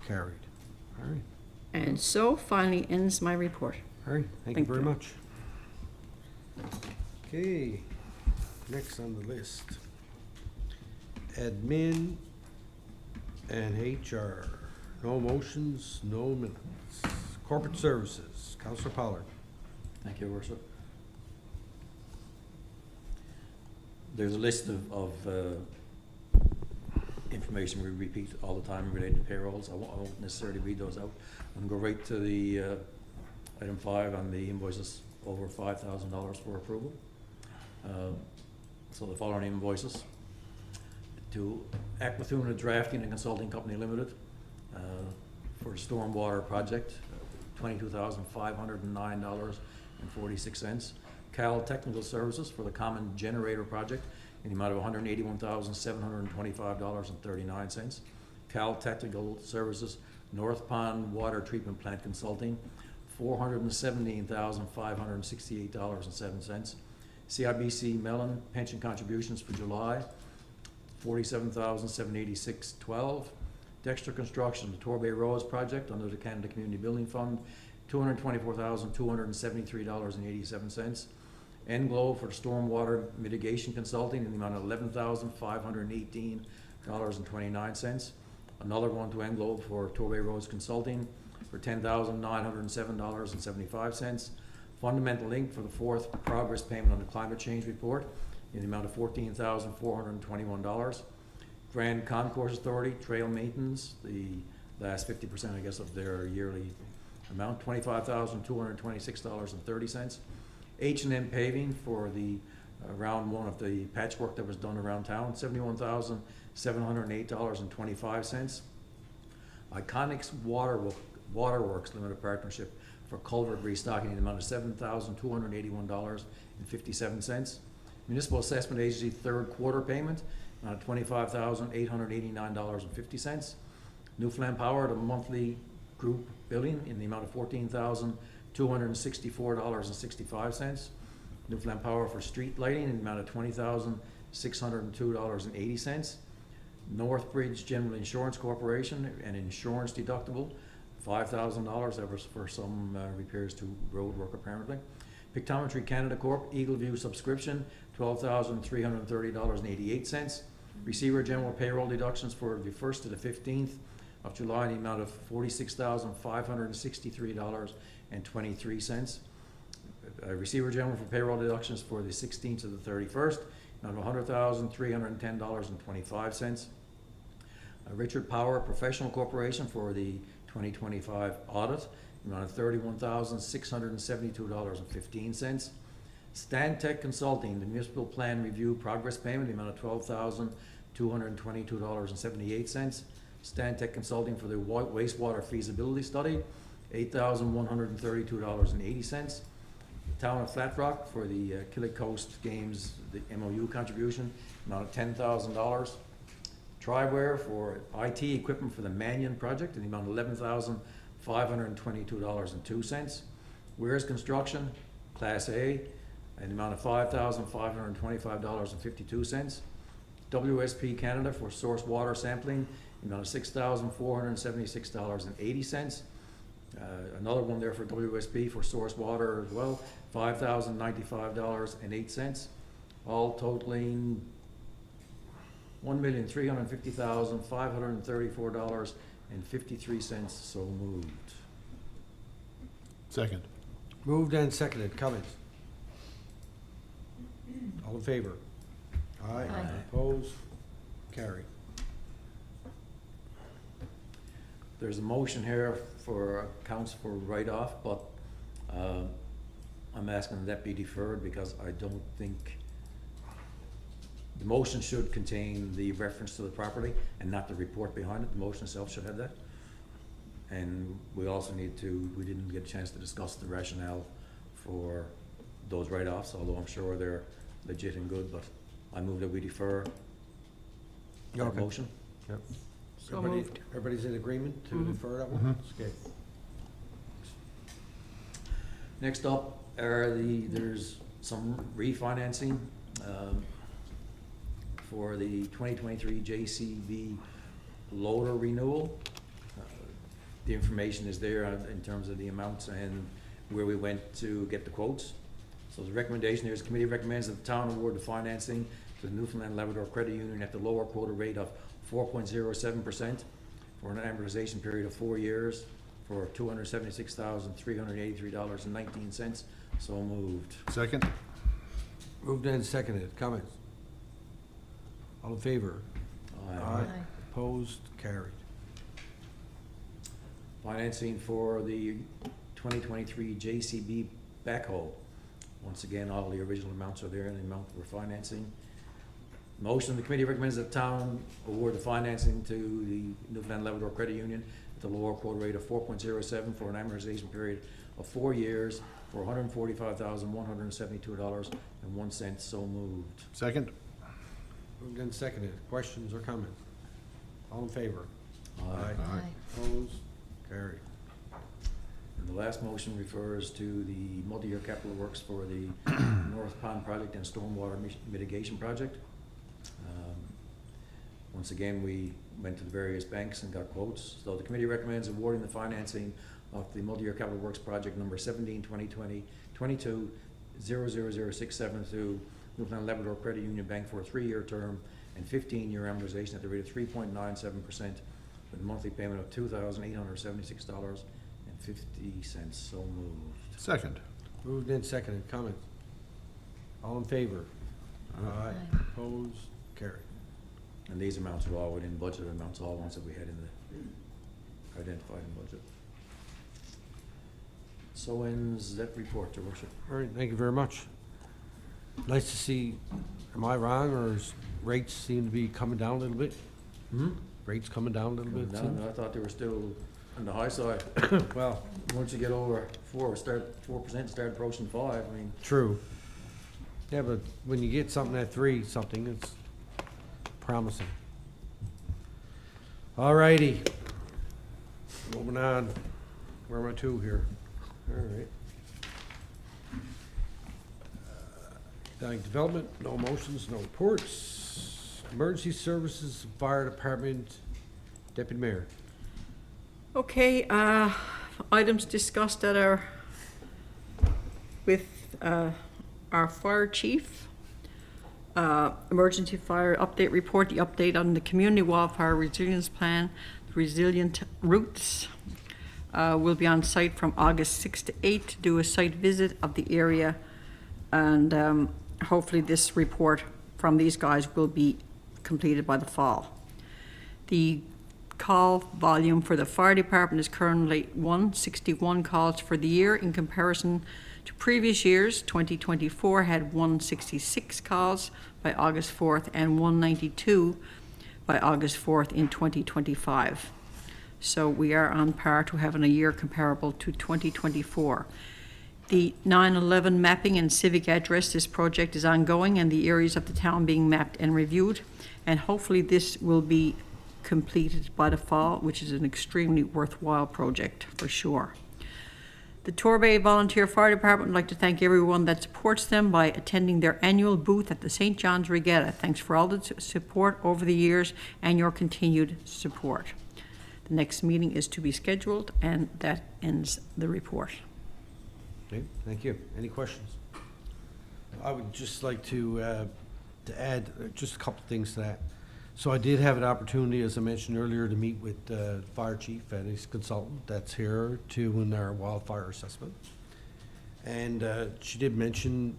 carried. All right, And so finally ends my report. all right, thank you Thank very you. much. Okay, next on the list. Admin and HR. No motions, no minutes. Corporate Services, Counselor Pollard. Thank you, Worship. There's a list of information we repeat all the time related to payrolls. I won't necessarily read those out. I'm gonna go right to the item 5 on the invoices over $5,000 for approval. So the following invoices: to Aquathuna Drafting and Consulting Company Limited for a stormwater project, $22,509.46. Cal Technical Services for the Common Generator Project in the amount of $181,725.39. Cal Technical Services North Pond Water Treatment Plant Consulting, $417,568.07. CIBC Mellon pension contributions for July, $47,786.12. Dexter Construction, the Torbay Roads project under the Canada Community Building Fund, $224,273.87. Englow for stormwater mitigation consulting in the amount of $11,518.29. Another one to Englow for Torbay Roads Consulting for $10,907.75. Fundamental Inc. for the 4th progress payment on the climate change report in the amount of $14,421. Grand Concourse Authority Trail Maintenance, the last 50%, I guess, of their yearly amount, $25,226.30. H&M Paving for the round 1 of the patchwork that was done around town, $71,708.25. Iconics Waterworks Limited Partnership for culvert restocking in the amount of $7,281.57. Municipal Assessment Agency 3rd quarter payment, $25,889.50. Newfoundland Power, the monthly group billing in the amount of $14,264.65. Newfoundland Power for street lighting in the amount of $20,602.80. Northbridge General Insurance Corporation, an insurance deductible, $5,000. That was for some repairs to road work apparently. Pictometry Canada Corp. Eagle View subscription, $12,330.88. Receiver General payroll deductions for the 1st to the 15th of July in the amount of $46,563.23. Receiver General for payroll deductions for the 16th to the 31st, amount of $100,310.25. Richard Power Professional Corporation for the 2025 audit, amount of $31,672.15. Stantec Consulting, the municipal plan review progress payment, the amount of $12,222.78. Stantec Consulting for the wastewater feasibility study, $8,132.80. Town of Flat Rock for the Killick Coast Games, the MOU contribution, amount of $10,000. Triware for IT equipment for the Mannion project in the amount of $11,522.02. Wares Construction, Class A, in the amount of $5,525.52. WSP Canada for source water sampling, in the amount of $6,476.80. Another one there for WSP for source water as well, $5,095.08, all totaling $1,350,534.53. So moved. Second. Moved and seconded, comments? All in favor? Aye. Aye. Opposed? Carried. There's a motion here for accounts for write-off, but I'm asking that be deferred because I don't think, the motion should contain the reference to the property and not the report behind it. The motion itself should have that. And we also need to, we didn't get a chance to discuss the rationale for those write-offs, although I'm sure they're legit and good, but I move that we defer that Okay. motion. Yep. So Everybody- moved. Everybody's in agreement to Mhm. defer that one? Okay. Next up are there's some refinancing for the 2023 JCB loader renewal. The information is there in terms of the amounts and where we went to get the quotes. So the recommendation here is, the committee recommends that the town award the financing to the Newfoundland Labrador Credit Union at the lower quota rate of 4.07% for an amortization period of 4 years for $276,383.19. So moved. Second? Moved and seconded. Comments? All in favor? Aye. Opposed? Carried. Financing for the 2023 JCB backhoe. Once again, all the original amounts are there and the amount we're financing. Motion, the committee recommends that the town award the financing to the Newfoundland Labrador Credit Union at the lower quote rate of 4.07 for an amortization period of 4 years for $145,172.01. So moved. Second? Moved and seconded. Questions or comments? All in favor? Aye. Opposed? Carried. And the last motion refers to the multi-year capital works for the North Pond Project and Stormwater Mitigation Project. Once again, we went to the various banks and got quotes. So the committee recommends awarding the financing of the multi-year capital works project number 17-2020-22-00067 to Newfoundland Labrador Credit Union Bank for a 3-year term and 15-year amortization at the rate of 3.97% with a monthly payment of $2,876.50. So moved. Second? Moved and seconded. Comments? All in favor? Aye. Opposed? Carried. And these amounts are all within budget amounts, all ones that we had in the identified in budget. So ends that report, Your Worship. All right, thank you very much. Nice to see, am I wrong, or is rates seem to be coming down a little bit? Rates coming down a little bit? Down, I thought they were still on the high side. Well, Once you get over 4%, start approaching 5, I mean, true. Yeah, but when you get something at 3 something, it's promising. All righty. Moving on. Where am I to here? All right. Economic Development, no motions, no reports. Emergency Services, Fire Department, Deputy Mayor. Okay, items discussed at with our fire chief. Emergency fire update report, the update on the community wildfire resilience plan, the resilient routes. We'll be on site from August 6th to 8th to do a site visit of the area, and hopefully this report from these guys will be completed by the fall. The call volume for the fire department is currently 161 calls for the year. In comparison to previous years, 2024 had 166 calls by August 4th and 192 by August 4th in 2025. So we are on par to having a year comparable to 2024. The 9/11 mapping and civic address, this project is ongoing, and the areas of the town being mapped and reviewed, and hopefully this will be completed by the fall, which is an extremely worthwhile project for sure. The Torbay Volunteer Fire Department would like to thank everyone that supports them by attending their annual booth at the St. John's Regatta. Thanks for all the support over the years and your continued support. The next meeting is to be scheduled, and that ends the report. Okay, thank you. Any questions? I would just like to add just a couple things to that. So I did have an opportunity, as I mentioned earlier, to meet with the fire chief and his consultant that's here to in our wildfire assessment. And she did mention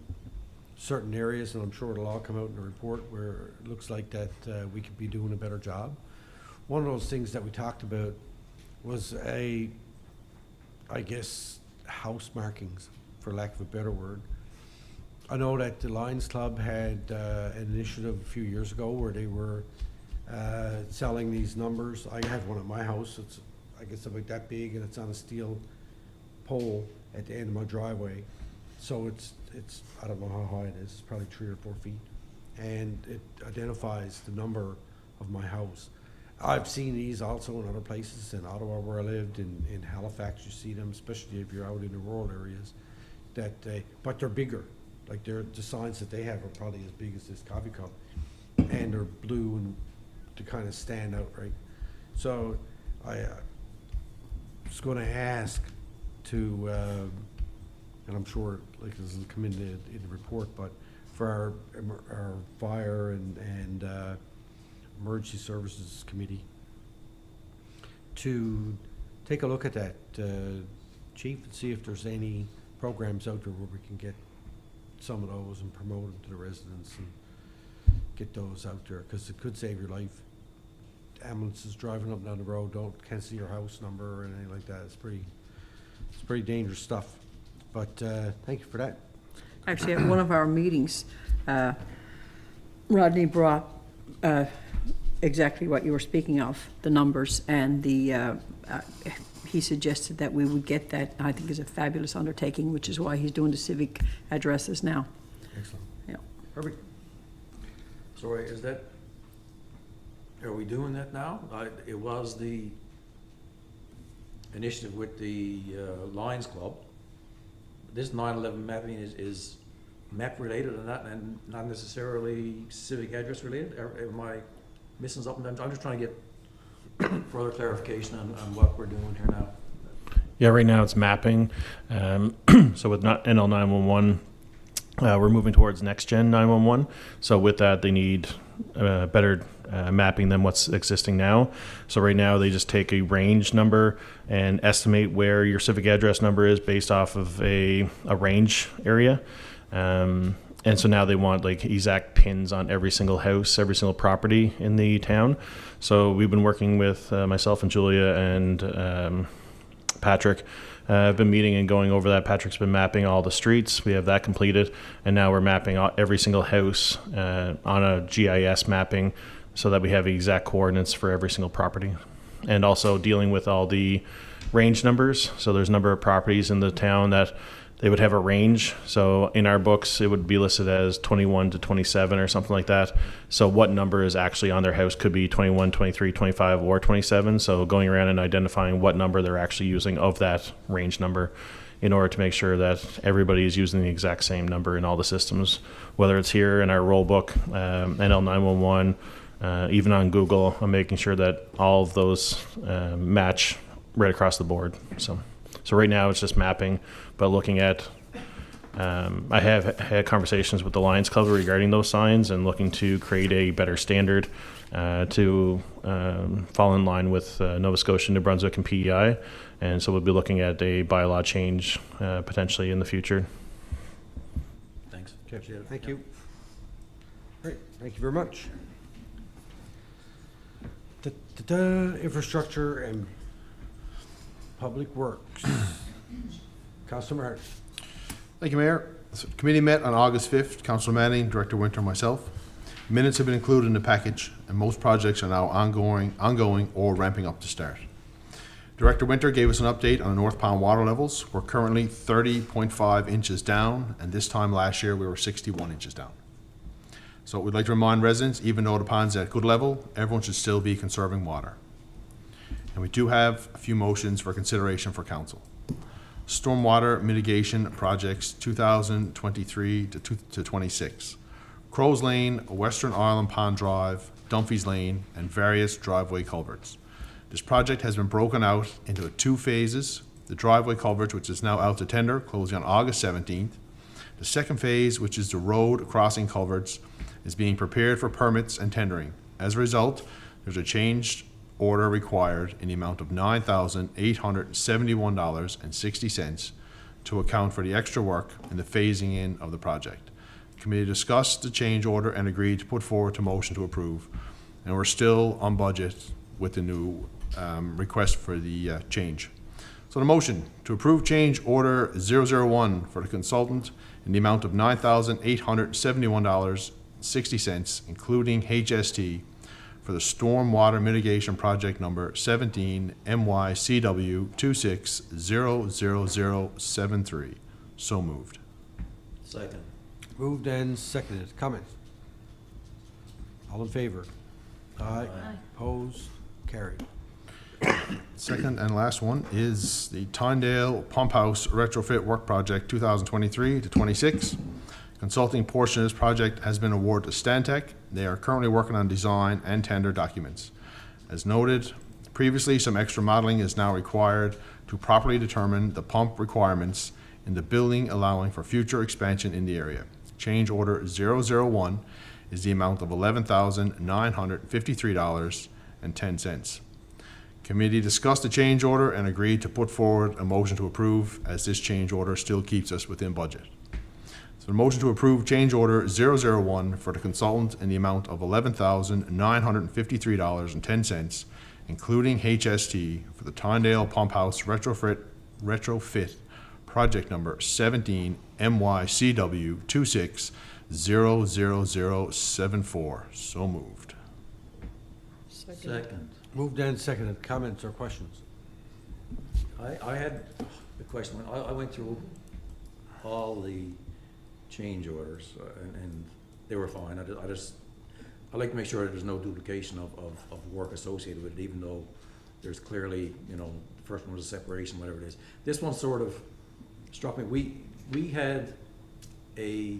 certain areas, and I'm sure it'll all come out in the report, where it looks like that we could be doing a better job. One of those things that we talked about was I guess, house markings, for lack of a better word. I know that the Lions Club had an initiative a few years ago where they were selling these numbers. I have one at my house. It's, I guess, about that big, and it's on a steel pole at the end of my driveway. So it's I don't know how high it is. It's probably 3 or 4 feet, and it identifies the number of my house. I've seen these also in other places, in Ottawa where I lived, in Halifax you see them, especially if you're out in the rural areas. But they're bigger. Like the signs that they have are probably as big as this coffee cup, and they're blue and to kind of stand out, right? So was gonna ask to, and I'm sure, like, this doesn't come in the report, but for our fire and emergency services committee to take a look at that, chief, and see if there's any programs out there where we can get some of those and promote them to the residents and get those out there, because it could save your life. Ambulances driving up and down the road can't see your house number or anything like that. It's pretty dangerous stuff. But thank you for that. Actually, at one of our meetings, Rodney brought exactly what you were speaking of, the numbers, and he suggested that we would get that. I think is a fabulous undertaking, which is why he's doing the civic addresses now. Excellent. Yeah. Perfect. So are we doing that now? It was the initiative with the Lions Club. This 9/11 mapping is map related and not necessarily civic address related. Am I missing something? I'm just trying to get further clarification on what we're doing here now. Yeah, right now it's mapping. So with NL 911, we're moving towards next gen 911. So with that, they need better mapping than what's existing now. So right now they just take a range number and estimate where your civic address number is based off of a range area. And so now they want like exact pins on every single house, every single property in the town. So we've been working with myself and Julia and Patrick. I've been meeting and going over that. Patrick's been mapping all the streets. We have that completed. And now we're mapping every single house on a GIS mapping so that we have exact coordinates for every single property. And also dealing with all the range numbers. So there's a number of properties in the town that they would have a range. So in our books, it would be listed as 21 to 27 or something like that. So what number is actually on their house could be 21, 23, 25, or 27. So going around and identifying what number they're actually using of that range number in order to make sure that everybody is using the exact same number in all the systems, whether it's here in our roll book, NL 911, even on Google. I'm making sure that all of those match right across the board. So right now it's just mapping, but looking at, I have had conversations with the Lions Club regarding those signs and looking to create a better standard to fall in line with Nova Scotia, New Brunswick, and PEI. And so we'll be looking at a bylaw change potentially in the future. Thanks. Okay. Thank you. Great, thank you very much. Infrastructure and Public Works. Councilor Martin. Thank you, Mayor. The committee met on August 5th. Councilor Manning, Director Winter, and myself. Minutes have been included in the package, and most projects are now ongoing or ramping up to start. Director Winter gave us an update on the North Pond water levels. We're currently 30.5 inches down, and this time last year we were 61 inches down. So we'd like to remind residents, even though the pond's at good level, everyone should still be conserving water. And we do have a few motions for consideration for council. Stormwater mitigation projects 2023 to 26. Crows Lane, Western Island Pond Drive, Dunphy's Lane, and various driveway culverts. This project has been broken out into 2 phases. The driveway culvert, which is now out to tender, closing on August 17th. The second phase, which is the road crossing culverts, is being prepared for permits and tendering. As a result, there's a changed order required in the amount of $9,871.60 to account for the extra work and the phasing in of the project. The committee discussed the change order and agreed to put forward to motion to approve. And we're still on budget with the new request for the change. So the motion to approve change order 001 for the consultant in the amount of $9,871.60, including HST, for the Stormwater Mitigation Project number 17 MYCW 2600073. So moved. Second. Moved and seconded. Comments? All in favor? Aye. Opposed? Carried. Second and last one is the Tyndale Pump House Retrofit Work Project 2023 to 26. Consulting portion of this project has been awarded to Stantec. They are currently working on design and tender documents. As noted, the Previously, some extra modeling is now required to properly determine the pump requirements in the building, allowing for future expansion in the area. Change order 001 is the amount of $11,953.10. Committee discussed the change order and agreed to put forward a motion to approve, as this change order still keeps us within budget. So the motion to approve change order 001 for the consultant in the amount of $11,953.10, including HST, for the Tynedale Pump House retrofit project number 17 MYCW 2600074. So moved. Second. Moved and seconded. Comments or questions? I had a question. I went through all the change orders, and they were fine. I like to make sure that there's no duplication of work associated with it, even though there's clearly, the first one was a separation, whatever it is. This one sort of struck me. We had a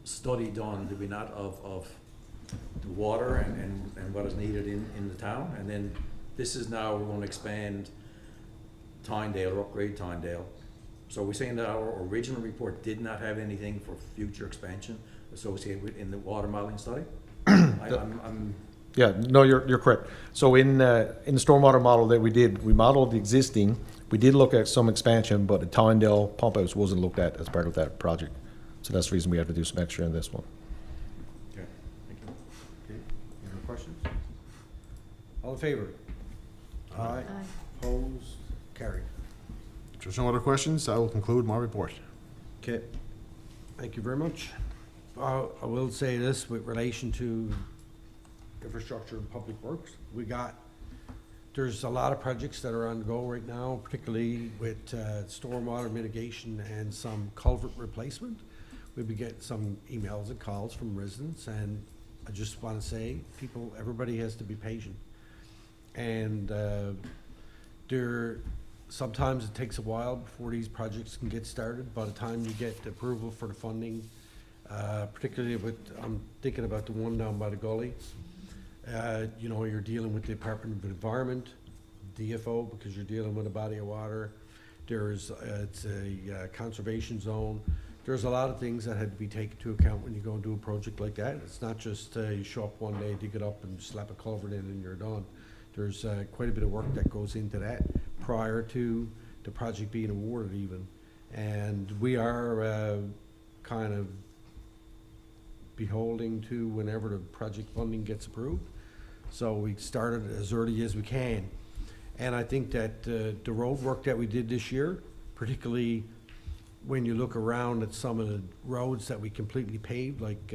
study done, did we not, of the water and what is needed in the town, and then this is now, we're going to expand Tynedale, or upgrade Tynedale. So we're saying that our original report did not have anything for future expansion associated with in the water modeling study? Yeah, no, you're correct. So in the stormwater model that we modeled the existing. We did look at some expansion, but the Tynedale pump house wasn't looked at as part of that project. So that's the reason we have to do some extra in this one. Okay, thank you. Okay, any other questions? All in favor? Aye. Aye. Opposed? Carried. If there's no other questions, I will conclude my report. Okay, thank you very much. I will say this with relation to infrastructure and public works. There's a lot of projects that are on the go right now, particularly with stormwater mitigation and some culvert replacement. We've been getting some emails and calls from residents, and I just want to say, everybody has to be patient. And sometimes it takes a while before these projects can get started. By the time you get approval for the funding, particularly I'm thinking about the one down by the gully. You're dealing with the Department of Environment, DFO, because you're dealing with a body of water. It's a conservation zone. There's a lot of things that had to be taken into account when you go and do a project like that. It's not just you show up one day, dig it up, and slap a culvert in, and you're done. There's quite a bit of work that goes into that prior to the project being awarded even. And we are kind of beholding to whenever the project funding gets approved. So we started as early as we can. And I think that the road work that we did this year, particularly when you look around at some of the roads that we completely paved, like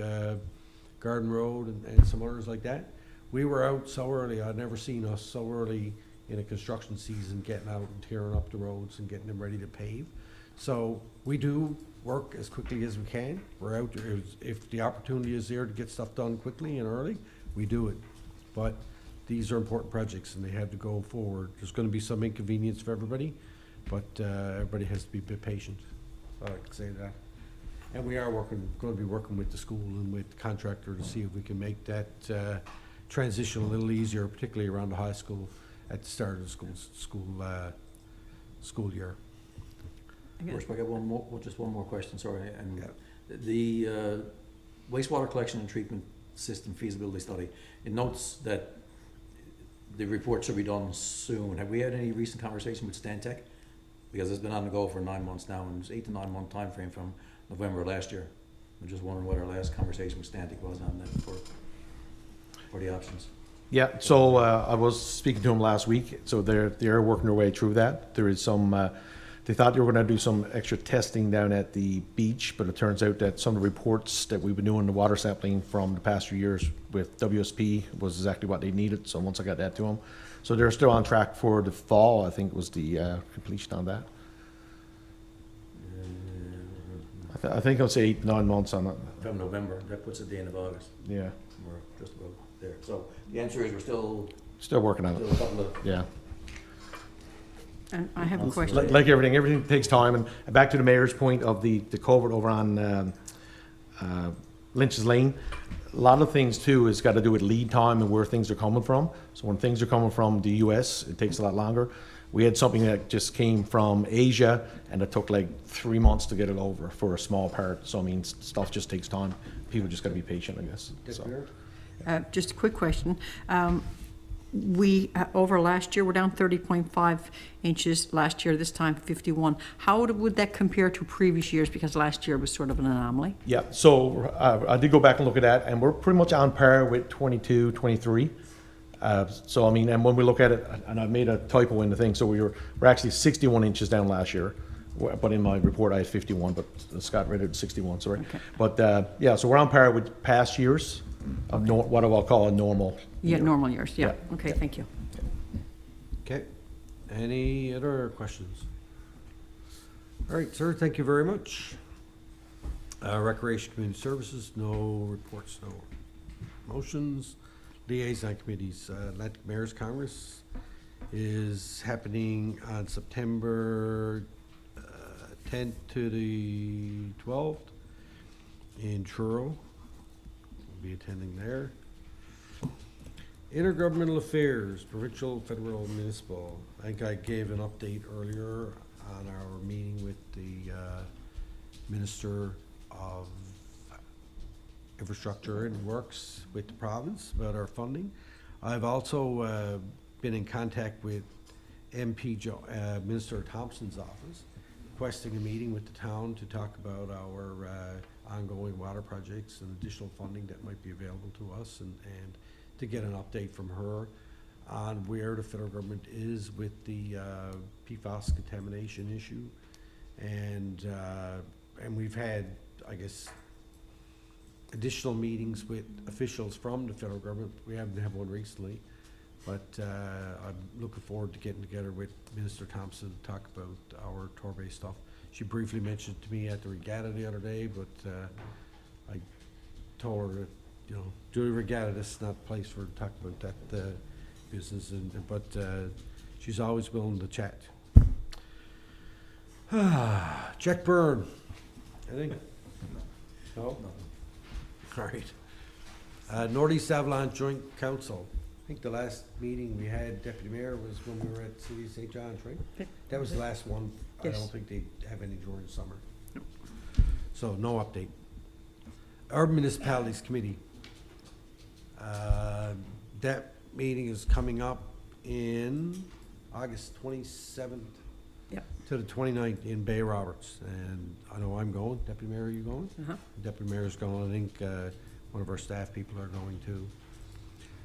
Garden Road and some others like that, we were out so early. I'd never seen us so early in a construction season getting out and tearing up the roads and getting them ready to pave. So we do work as quickly as we can. We're out there. If the opportunity is there to get stuff done quickly and early, we do it. But these are important projects and they have to go forward. There's going to be some inconvenience for everybody, but everybody has to be a bit patient. So I can say that. And we are going to be working with the school and with the contractor to see if we can make that transition a little easier, particularly around the high school at the start of the school year. First, I got just one more question, sorry. And the wastewater collection and treatment system feasibility study, it notes that the report should be done soon. Have we had any recent conversation with Stantec? Because it's been on the go for 9 months now, and it's 8 to 9 month time frame from November of last year. I'm just wondering what our last conversation with Stantec was on that for the options. Yeah, so I was speaking to them last week, so they're working their way through that. There is some, they thought they were going to do some extra testing down at the beach, but it turns out that some of the reports that we've been doing, the water sampling from the past few years with WSP was exactly what they needed, so once I got that to them. So they're still on track for the fall, I think was the completion on that. I think I'll say 8 to 9 months on that. From November, that puts it the end of August. Yeah. We're just about there. So the answer is we're still working on still it. a couple of Yeah. And I have a question. Like everything takes time. And back to the mayor's point of the culvert over on Lynch's Lane. A lot of things too has got to do with lead time and where things are coming from. So when things are coming from the US, it takes a lot longer. We had something that just came from Asia and it took like 3 months to get it over for a small part. So I mean, stuff just takes time. People just got to be patient, I guess. So. Just a quick question. Over last year, we're down 30.5 inches. Last year, this time 51. How would that compare to previous years? Because last year was sort of an anomaly. Yeah, so I did go back and look at that, and we're pretty much on par with 22, 23. So I mean, and when we look at it, and I made a typo in the thing, so we're actually 61 inches down last year, but in my report I had 51, but Scott read it at 61, sorry. Okay. But yeah, so we're on par with past years of what I'll call a normal Yeah, year. normal years, yeah. Yeah. Okay, thank you. Okay. Any other questions? All right, sir, thank you very much. Recreation Community Services, no reports, no motions. Liaison Committees, Atlantic Mayor's Congress is happening on September 10th to the 12th in Truro. We'll be attending there. Intergovernmental Affairs, provincial, federal, municipal. I think I gave an update earlier on our meeting with the Minister of Infrastructure and Works with the province about our funding. I've also been in contact with Minister Thompson's office, requesting a meeting with the town to talk about our ongoing water projects and additional funding that might be available to us, and to get an update from her on where the federal government is with the PFAS contamination issue. And we've had, I guess, additional meetings with officials from the federal government. We haven't had one recently, but I'm looking forward to getting together with Minister Thompson to talk about our Torbay stuff. She briefly mentioned to me at the regatta the other day, but I told her that, you know, do the regatta, this is not the place for to talk about that business, but she's always willing to chat. Jack Byrne, anything? No? All right. Northeast Avalon Joint Council. I think the last meeting we had, Deputy Mayor, was when we were at City of St. John's, right? That was the last one. I Yes. don't think they have any during the summer. So no update. Urban Municipalities Committee. That meeting is coming up in August 27th Yep. to the 29th in Bay Roberts. And I know I'm going. Deputy Mayor, are you going? Uh-huh. Deputy Mayor's going. I think one of our staff people are going too.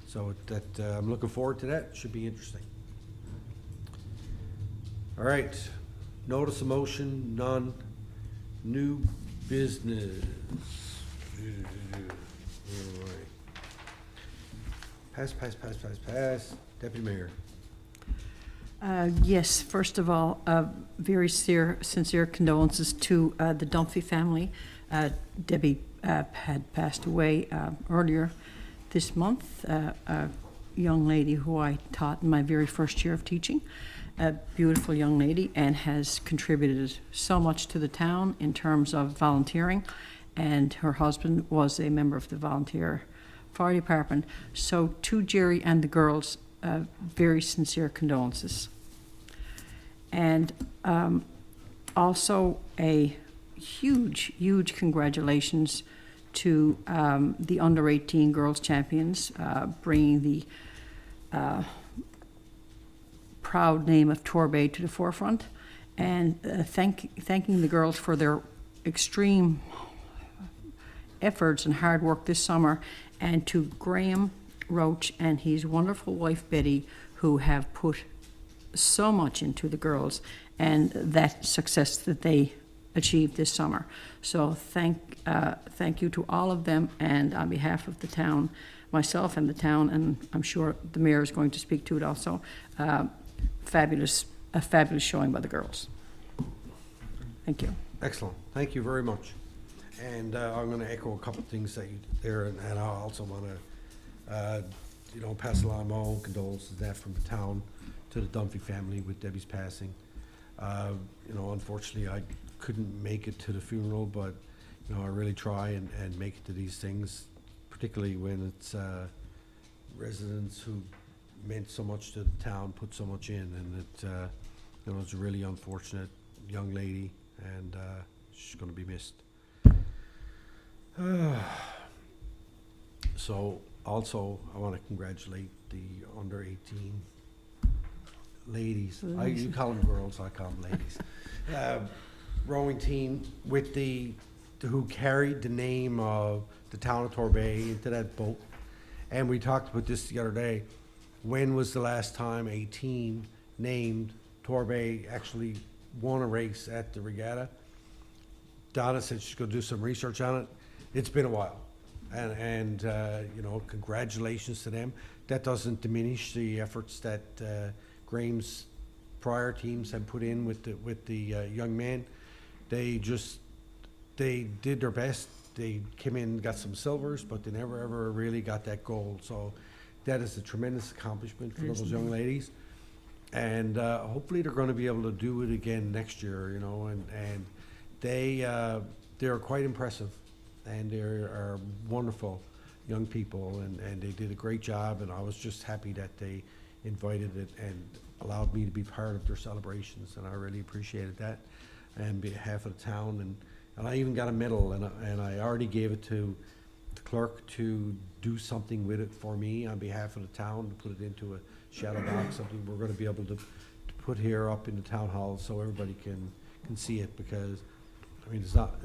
So that I'm looking forward to that. Should be interesting. All right. Notice of motion, none. New business. All right. Pass. Deputy Mayor. Yes, first of all, very sincere condolences to the Dunphy family. Debbie had passed away earlier this month, a young lady who I taught in my very first year of teaching, a beautiful young lady, and has contributed so much to the town in terms of volunteering, and her husband was a member of the volunteer fire department. So to Jerry and the girls, very sincere condolences. And also a huge congratulations to the under-18 girls champions, bringing the proud name of Torbay to the forefront, and thanking the girls for their extreme efforts and hard work this summer, and to Graham Roach and his wonderful wife Betty, who have put so much into the girls and that success that they achieved this summer. So thank you to all of them, and on behalf of the town, myself and the town, and I'm sure the mayor is going to speak to it also, a fabulous showing by the girls. Thank you. Excellent. Thank you very much. And I'm going to echo a couple things that you there, and I also want to, pass along my own condolences that from the town to the Dunphy family with Debbie's passing. Unfortunately, I couldn't make it to the funeral, but you know, I really try and make it to these things, particularly when it's residents who meant so much to the town, put so much in, and it, you know, it's a really unfortunate young lady, and she's going to be missed. So, also, I want to congratulate the under 18 ladies. You call them girls, I call them ladies. Rowing team with who carried the name of the town of Torbay into that boat. And we talked about this the other day. When was the last time a team named Torbay actually won a race at the regatta? Donna said she's going to do some research on it. It's been a while. And you know, congratulations to them. That doesn't diminish the efforts that Graham's prior teams have put in with the young men. They did their best. They came in and got some silvers, but they never ever really got that gold. So that is a tremendous accomplishment for those young ladies. And hopefully they're going to be able to do it again next year, you know, and they're quite impressive, and they are wonderful young people, and they did a great job, and I was just happy that they invited it and allowed me to be part of their celebrations, and I really appreciated that on behalf of the town, and I even got a medal, and I already gave it to the clerk to do something with it for me on behalf of the town, to put it into a shadow box, something we're going to be able to put here up in the town hall so everybody can see it, because I mean, it's not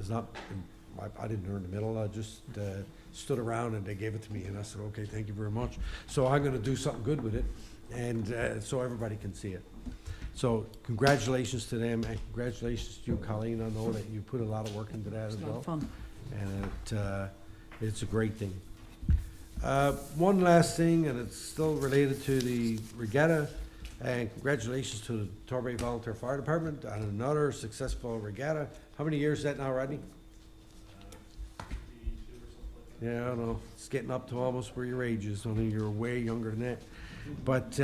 I didn't earn the medal. I just stood around and they gave it to me, and I said, okay, thank you very much. So I'm going to do something good with it, and so everybody can see it. So congratulations to them, and congratulations to you, Colleen. I know that you put a lot of work into that as well. It's a lot of fun. And it's a great thing. One last thing, and it's still related to the regatta, and congratulations to the Torbay Volunteer Fire Department on another successful regatta. How many years is that now, Rodney? Yeah, I don't know. It's getting up to almost where your age is. Only you're way younger than that. But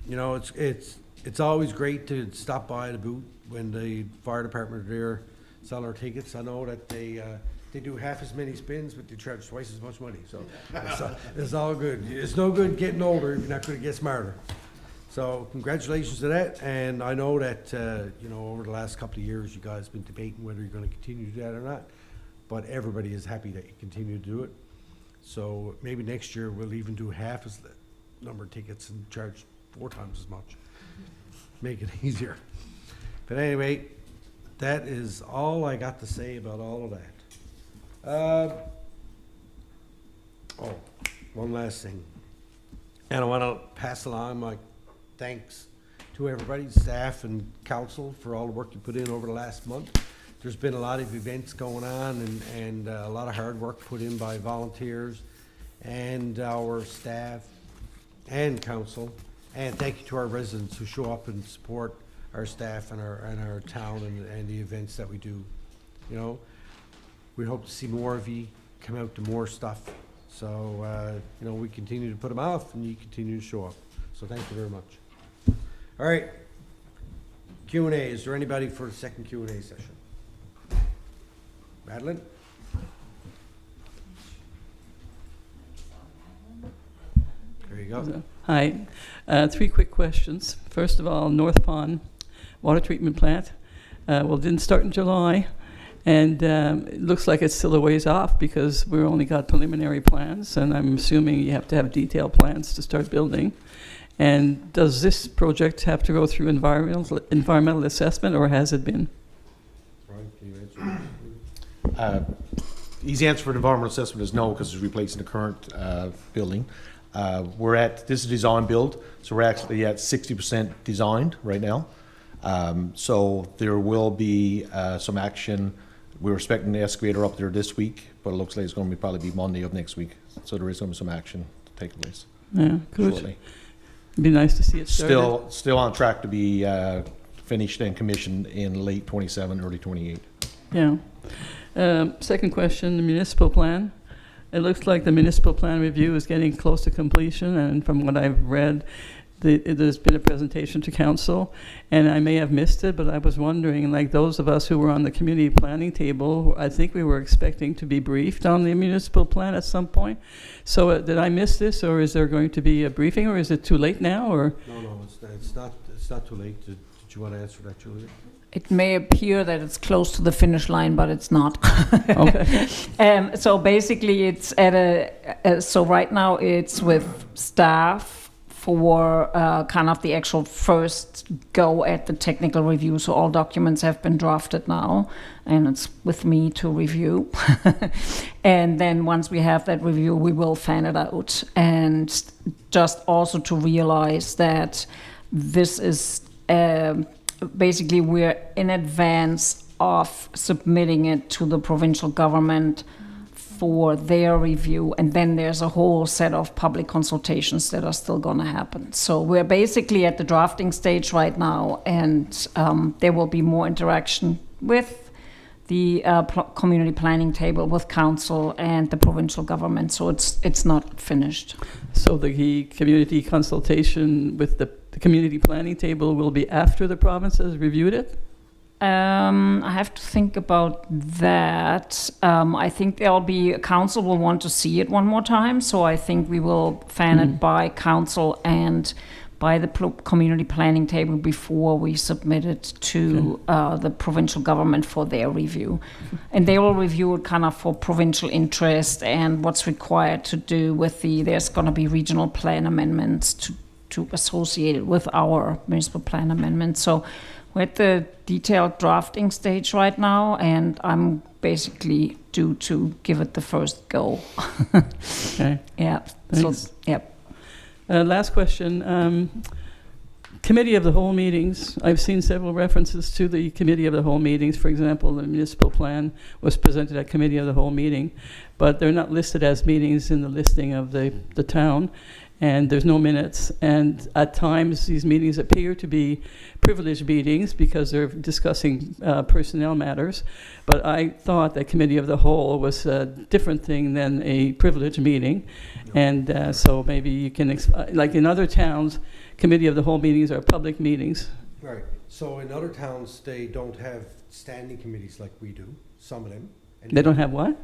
you know, it's always great to stop by the booth when the fire department are there selling our tickets. I know that they do half as many spins, but they charge twice as much money. So it's all good. It's no good getting older if you're not going to get smarter. So congratulations to that. And I know that you know, over the last couple of years, you guys have been debating whether you're going to continue to do that or not. But everybody is happy that you continue to do it. So maybe next year we'll even do half as the number of tickets and charge 4 times as much. Make it easier. But anyway, that is all I got to say about all of that. Oh, one last thing. And I want to pass along my thanks to everybody, staff and council, for all the work you put in over the last month. There's been a lot of events going on, and a lot of hard work put in by volunteers and our staff and council. And thank you to our residents who show up and support our staff and our town and the events that we do. You know, we hope to see more of you come out to more stuff. So, you know, we continue to put them off, and you continue to show up. So thank you very much. All right. Q&A. Is there anybody for the second Q&A session? Madeline? There you go. Hi. 3 quick questions. First of all, North Pond water treatment plant. Well, it didn't start in July, and it looks like it's still a ways off because we've only got preliminary plans, and I'm assuming you have to have detailed plans to start building. And does this project have to go through environmental assessment, or has it been? Brian, can you answer? Easy answer for the environmental assessment is no, because it's replacing the current building. This is design build, so we're actually at 60% designed right now. So there will be some action. We're expecting the excavator up there this week, but it looks like it's going to probably be Monday of next week. So there is going to be some action to take place. Yeah, good. Shortly. It'd be nice to see it started. Still on track to be finished and commissioned in late 27, early 28. Yeah. Second question, the municipal plan. It looks like the municipal plan review is getting close to completion, and from what I've read, there's been a presentation to council, and I may have missed it, but I was wondering, like those of us who were on the community planning table, I think we were expecting to be briefed on the municipal plan at some point. So did I miss this, or is there going to be a briefing, or is it too late now, or? No, it's not too late. Did you want to answer that, Julia? It may appear that it's close to the finish line, but it's not. Okay. So basically, it's at so right now it's with staff for kind of the actual first go at the technical review. So all documents have been drafted now, and it's with me to review. And then once we have that review, we will fan it out. And just also to realize that this is basically we're in advance of submitting it to the provincial government for their review, and then there's a whole set of public consultations that are still going to happen. So we're basically at the drafting stage right now, and there will be more interaction with the community planning table, with council and the provincial government. So it's not finished. So the community consultation with the community planning table will be after the province has reviewed it? I have to think about that. I think council will want to see it one more time, so I think we will fan it by council and by the community planning table before we submit it to the provincial government for their review. And they will review it kind of for provincial interest and what's required to do with there's going to be regional plan amendments to associate it with our municipal plan amendment. So we're at the detailed drafting stage right now, and I'm basically due to give it the first go. Okay. Yeah. Thanks. So, yep. Last question. Committee of the whole meetings. I've seen several references to the committee of the whole meetings. For example, the municipal plan was presented at committee of the whole meeting, but they're not listed as meetings in the listing of the town. And there's no minutes. And at times, these meetings appear to be privileged meetings because they're discussing personnel matters. But I thought that committee of the whole was a different thing than a privileged meeting. And so maybe you can, like in other towns, committee of the whole meetings are public meetings. Right. So in other towns, they don't have standing committees like we do, some of them. And They don't have what?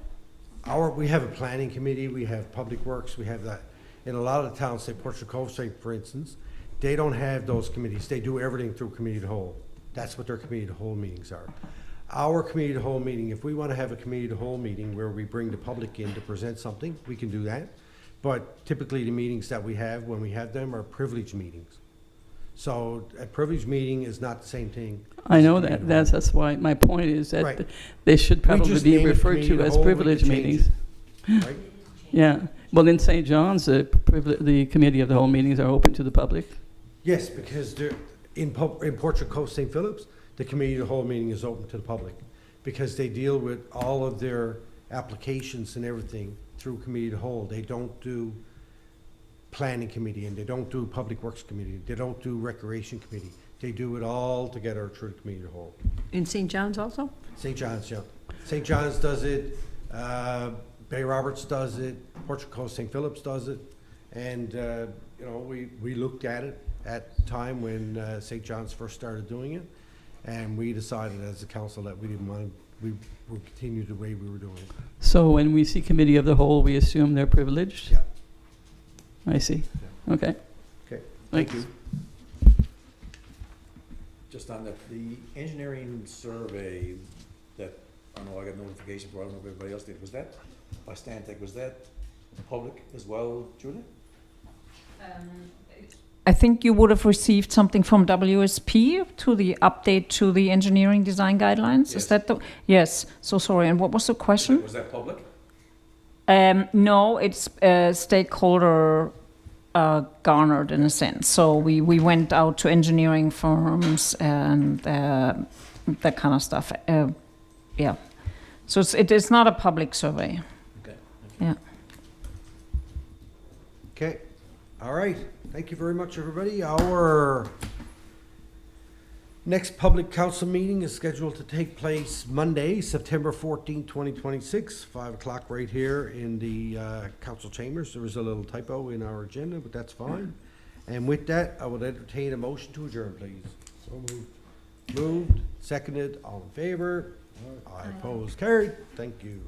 We have a planning committee, we have public works, we have that. In a lot of the towns, say Portrait Cove, for instance, they don't have those committees. They do everything through committee of the whole. That's what their committee of the whole meetings are. Our committee of the whole meeting, if we want to have a committee of the whole meeting where we bring the public in to present something, we can do that. But typically the meetings that we have, when we have them, are privileged meetings. So a privileged meeting is not the same thing. I know that. That's why my point is that Right. they should We probably just be name it referred committee to of the as whole, we privileged could change meetings. it, right? Yeah. Well, in St. John's, the committee of the whole meetings are open to the public. Yes, because in Portrait Cove, St. Philip's, the committee of the whole meeting is open to the public because they deal with all of their applications and everything through committee of the whole. They don't do planning committee, and they don't do public works committee. They don't do recreation committee. They do it all together through the committee of the whole. In St. John's also? St. John's, yeah. St. John's does it. Bay Roberts does it. Portrait Cove, St. Philip's does it. And, we looked at it at the time when St. John's first started doing it. And we decided as a council that we didn't want to, we would continue the way we were doing it. So when we see committee of the whole, we assume they're privileged? Yeah. I see. Okay. Okay, Thank thank you. Just on that, the engineering survey that, I know I got notification for, I don't know if everybody else did, was that by Stantec, was that public as well, Julia? I think you would have received something from WSP to the update to the engineering design guidelines. Yes. Is that the? Yes. So sorry. And what was the question? Was that public? No, it's stakeholder garnered in a sense. So we went out to engineering firms and that kind of stuff. Yeah. So it's not a public survey. Okay. Yeah. Okay, all right. Thank you very much, everybody. Our next public council meeting is scheduled to take place Monday, September 14, 2026, 5 o'clock right here in the council chambers. There was a little typo in our agenda, but that's fine. And with that, I will entertain a motion to adjourn, please. So moved. Moved, seconded, all in favor? Aye, opposed, carried. Thank you.